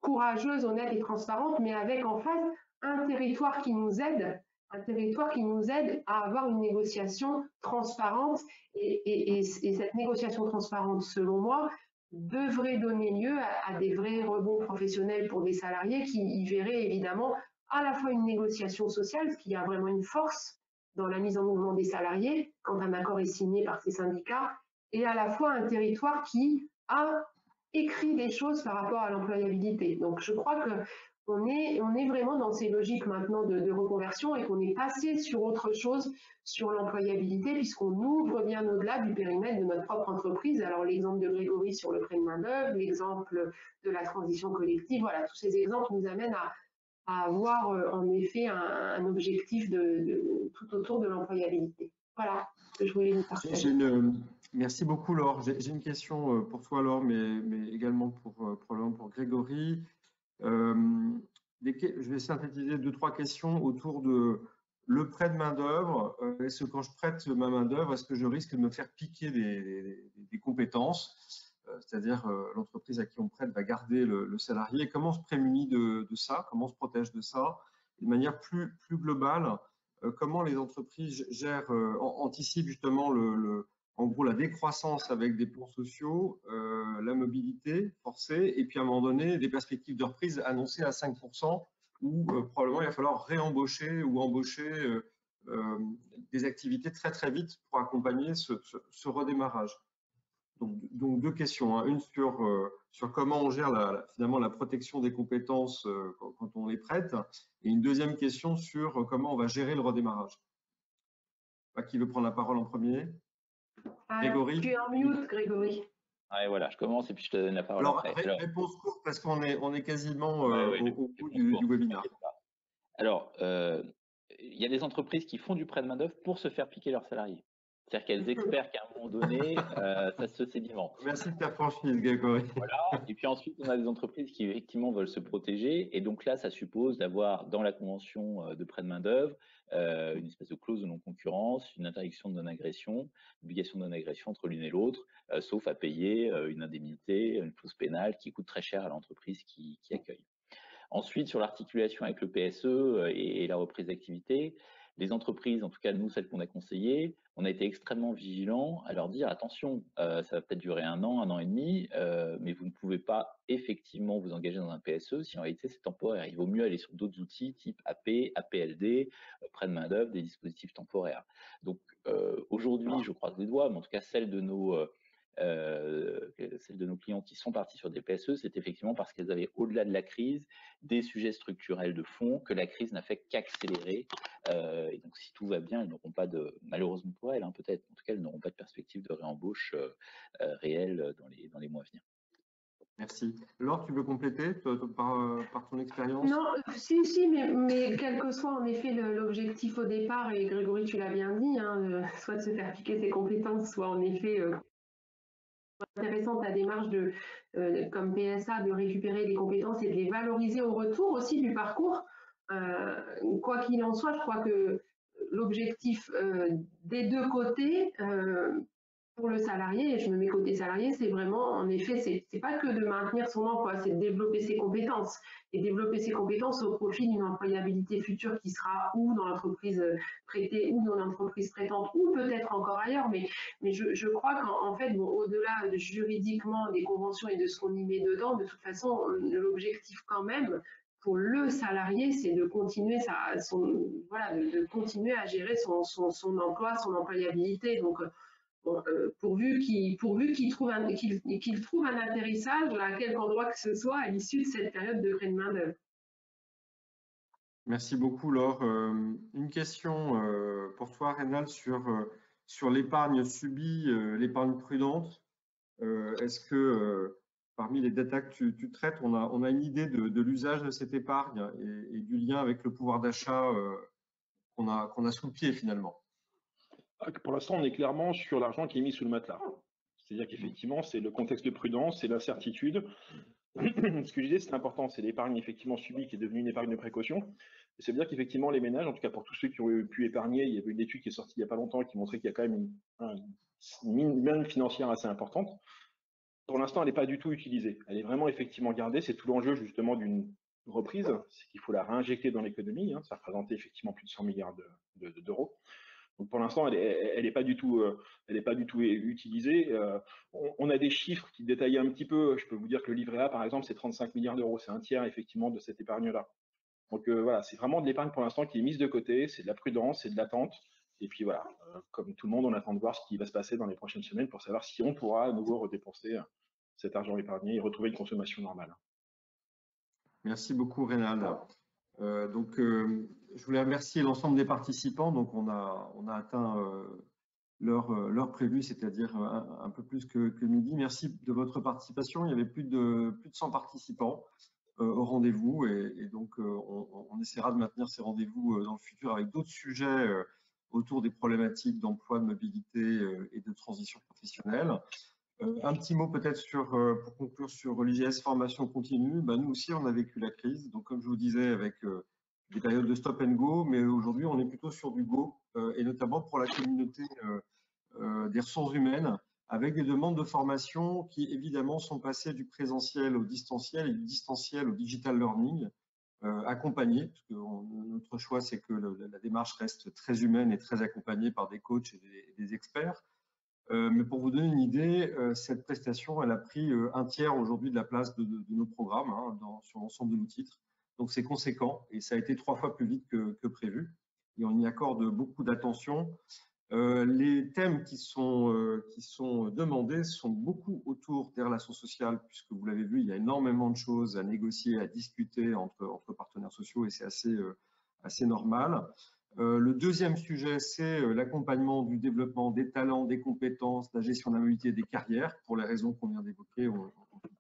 courageuse, honnête et transparente, mais avec en face un territoire qui nous aide à avoir une négociation transparente et cette négociation transparente, selon moi, devrait donner lieu à des vrais rebonds professionnels pour des salariés qui y verraient évidemment à la fois une négociation sociale, ce qui a vraiment une force dans la mise en mouvement des salariés quand un accord est signé par ces syndicats, et à la fois un territoire qui a écrit des choses par rapport à l'employabilité. Donc je crois que on est vraiment dans ces logiques maintenant de reconversion et qu'on est passé sur autre chose, sur l'employabilité, puisqu'on ouvre bien au-delà du périmètre de notre propre entreprise. Alors l'exemple de Grégory sur le prêt de main-d'œuvre, l'exemple de la transition collective, voilà, tous ces exemples nous amènent à avoir en effet un objectif tout autour de l'employabilité. Voilà ce que je voulais vous partager. Merci beaucoup Laure. J'ai une question pour toi Laure, mais également probablement pour Grégory. Je vais synthétiser 2-3 questions autour de le prêt de main-d'œuvre. Est-ce que quand je prête ma main-d'œuvre, est-ce que je risque de me faire piquer des compétences? C'est-à-dire l'entreprise à qui on prête va garder le salarié. Comment on se prémunit de ça? Comment on se protège de ça? De manière plus globale, comment les entreprises gèrent, anticipent justement en gros la décroissance avec des plans sociaux, la mobilité forcée, et puis à un moment donné, des perspectives de reprise annoncées à 5%, où probablement il va falloir réembaucher ou embaucher des activités très très vite pour accompagner ce redémarrage. Donc 2 questions, hein. Une sur comment on gère finalement la protection des compétences quand on les prête, et une deuxième question sur comment on va gérer le redémarrage. Qui veut prendre la parole en premier? Grégory. Tu es en mute, Grégory. Ouais, voilà, je commence et puis je te donne la parole après. Alors, réponse courte parce qu'on est quasiment au bout du webinaire. Alors, il y a des entreprises qui font du prêt de main-d'œuvre pour se faire piquer leurs salariés. C'est-à-dire qu'elles espèrent qu'à un moment donné, ça se sédimente. Merci de ta franchise, Grégory. Voilà. Et puis ensuite, on a des entreprises qui effectivement veulent se protéger. Et donc là, ça suppose d'avoir dans la convention de prêt de main-d'œuvre une espèce de clause de non-concurrence, une interdiction de non-agression, obligation de non-agression entre l'une et l'autre, sauf à payer une indemnité, une clause pénale qui coûte très cher à l'entreprise qui accueille. Ensuite, sur l'articulation avec le PSE et la reprise d'activité, les entreprises, en tout cas nous, celles qu'on a conseillées, on a été extrêmement vigilants à leur dire attention, ça va peut-être durer 1 an et demi, mais vous ne pouvez pas effectivement vous engager dans un PSE si en réalité c'est temporaire. Il vaut mieux aller sur d'autres outils type AP, APLD, prêt de main-d'œuvre, des dispositifs temporaires. Donc aujourd'hui, je croise les doigts, mais en tout cas celles de nos clients qui sont partis sur des PSE, c'est effectivement parce qu'elles avaient, au-delà de la crise, des sujets structurels de fond que la crise n'a fait qu'accélérer. Et donc, si tout va bien, elles n'auront pas malheureusement pour elles, hein, peut-être, en tout cas, elles n'auront pas de perspective de réembauche réelle dans les mois à venir. Merci. Laure, tu veux compléter par ton expérience? Non, si, mais quel que soit en effet l'objectif au départ, et Grégory, tu l'as bien dit, hein, soit de se faire piquer ses compétences, soit en effet intéressant ta démarche comme PSA de récupérer des compétences et de les valoriser au retour aussi du parcours. Quoi qu'il en soit, je crois que l'objectif des deux côtés pour le salarié, et je me mets côté salarié, c'est vraiment, en effet, c'est pas que de maintenir son emploi, c'est de développer ses compétences, et développer ses compétences au profit d'une employabilité future qui sera ou dans l'entreprise prêtée, ou dans l'entreprise prêtante, ou peut-être encore ailleurs, mais je crois qu'en fait, bon, au-delà juridiquement des conventions et de ce qu'on y met dedans, de toute façon, l'objectif quand même, pour le salarié, c'est de continuer de continuer à gérer son emploi, son employabilité. Donc, bon, pourvu qu'il trouve un atterrissage à quelque endroit que ce soit à l'issue de cette période de prêt de main-d'œuvre. Merci beaucoup, Laure. Une question pour toi, Rénal, sur l'épargne subie, l'épargne prudente. Est-ce que parmi les data que tu traites, on a une idée de l'usage de cette épargne et du lien avec le pouvoir d'achat qu'on a sous le pied finalement? Pour l'instant, on est clairement sur l'argent qui est mis sous le matelas. C'est-à-dire qu'effectivement, c'est le contexte de prudence, c'est l'incertitude. Ce que je disais, c'est important, c'est l'épargne effectivement subie qui est devenue une épargne de précaution. Et ça veut dire qu'effectivement, les ménages, en tout cas pour tous ceux qui ont pu épargner, il y avait une étude qui est sortie il n'y a pas longtemps qui montrait qu'il y a quand même une manne financière assez importante. Pour l'instant, elle n'est pas du tout utilisée. Elle est vraiment effectivement gardée. C'est tout l'enjeu justement d'une reprise, c'est qu'il faut la réinjecter dans l'économie. Ça représentait effectivement plus de 100 milliards d'euros. Donc pour l'instant, elle n'est pas du tout utilisée. On a des chiffres qui détaillent un petit peu. Je peux vous dire que le livret A, par exemple, c'est 35 milliards d'euros. C'est un tiers effectivement de cette épargne-là. Donc voilà, c'est vraiment de l'épargne pour l'instant qui est mise de côté. C'est de la prudence, c'est de l'attente. Et puis voilà, comme tout le monde, on attend de voir ce qui va se passer dans les prochaines semaines pour savoir si on pourra à nouveau redépenser cet argent épargné et retrouver une consommation normale. Merci beaucoup, Rénal. Je voulais remercier l'ensemble des participants. Donc, on a atteint l'heure prévue, c'est-à-dire un peu plus que midi. Merci de votre participation. Il y avait plus de 100 participants au rendez-vous et donc on essaiera de maintenir ces rendez-vous dans le futur avec d'autres sujets autour des problématiques d'emploi, de mobilité et de transition professionnelle. Un petit mot peut-être pour conclure sur l'IGS formation continue. Nous aussi, on a vécu la crise. Donc, comme je vous disais, avec des périodes de stop and go, mais aujourd'hui, on est plutôt sur du go, et notamment pour la communauté des ressources humaines, avec des demandes de formation qui, évidemment, sont passées du présentiel au distanciel et du distanciel au digital learning, accompagné, parce que notre choix, c'est que la démarche reste très humaine et très accompagnée par des coachs et des experts. Mais pour vous donner une idée, cette prestation, elle a pris un tiers aujourd'hui de la place de nos programmes sur l'ensemble de nos titres. Donc c'est conséquent et ça a été 3 fois plus vite que prévu. Et on y accorde beaucoup d'attention. Les thèmes qui sont demandés sont beaucoup autour des relations sociales, puisque vous l'avez vu, il y a énormément de choses à négocier, à discuter entre partenaires sociaux et c'est assez normal. Le deuxième sujet, c'est l'accompagnement du développement des talents, des compétences, la gestion de la mobilité des carrières, pour les raisons qu'on vient d'évoquer, on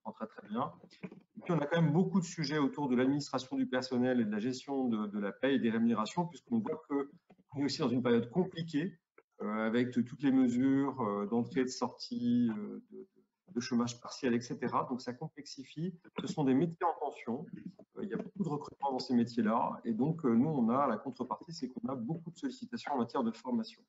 comprend très bien. Et puis on a quand même beaucoup de sujets autour de l'administration du personnel et de la gestion de la paie et des rémunérations, puisqu'on voit qu'on est aussi dans une période compliquée, avec toutes les mesures d'entrée, de sortie, de chômage partiel, etc. Donc ça complexifie. Ce sont des métiers en tension. Il y a beaucoup de recrutement dans ces métiers-là. Et donc, nous, on a la contrepartie, c'est qu'on a beaucoup de sollicitations en matière de formation.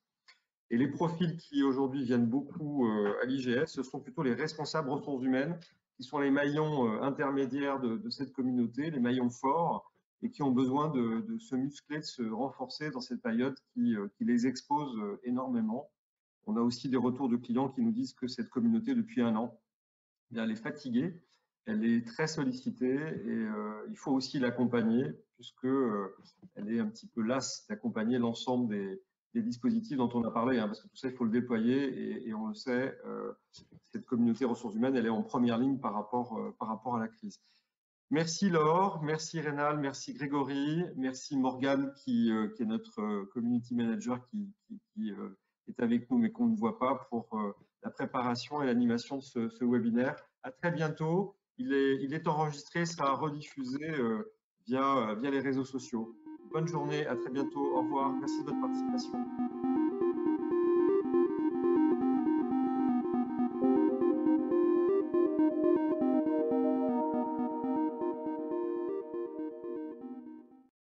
Et les profils qui aujourd'hui viennent beaucoup à l'IGS, ce sont plutôt les responsables ressources humaines, qui sont les maillons intermédiaires de cette communauté, les maillons forts, et qui ont besoin de se muscler, de se renforcer dans cette période qui les expose énormément. On a aussi des retours de clients qui nous disent que cette communauté, depuis 1 an, elle est fatiguée, elle est très sollicitée et il faut aussi l'accompagner puisqu'elle est un petit peu lasse d'accompagner l'ensemble des dispositifs dont on a parlé, parce que tout ça, il faut le déployer et on le sait, cette communauté ressources humaines, elle est en première ligne par rapport à la crise. Merci Laure, merci Rénal, merci Grégory, merci Morgane qui est notre community manager qui est avec nous mais qu'on ne voit pas pour la préparation et l'animation de ce webinaire. À très bientôt. Il est enregistré, sera rediffusé via les réseaux sociaux. Bonne journée, à très bientôt. Au revoir. Merci de votre participation.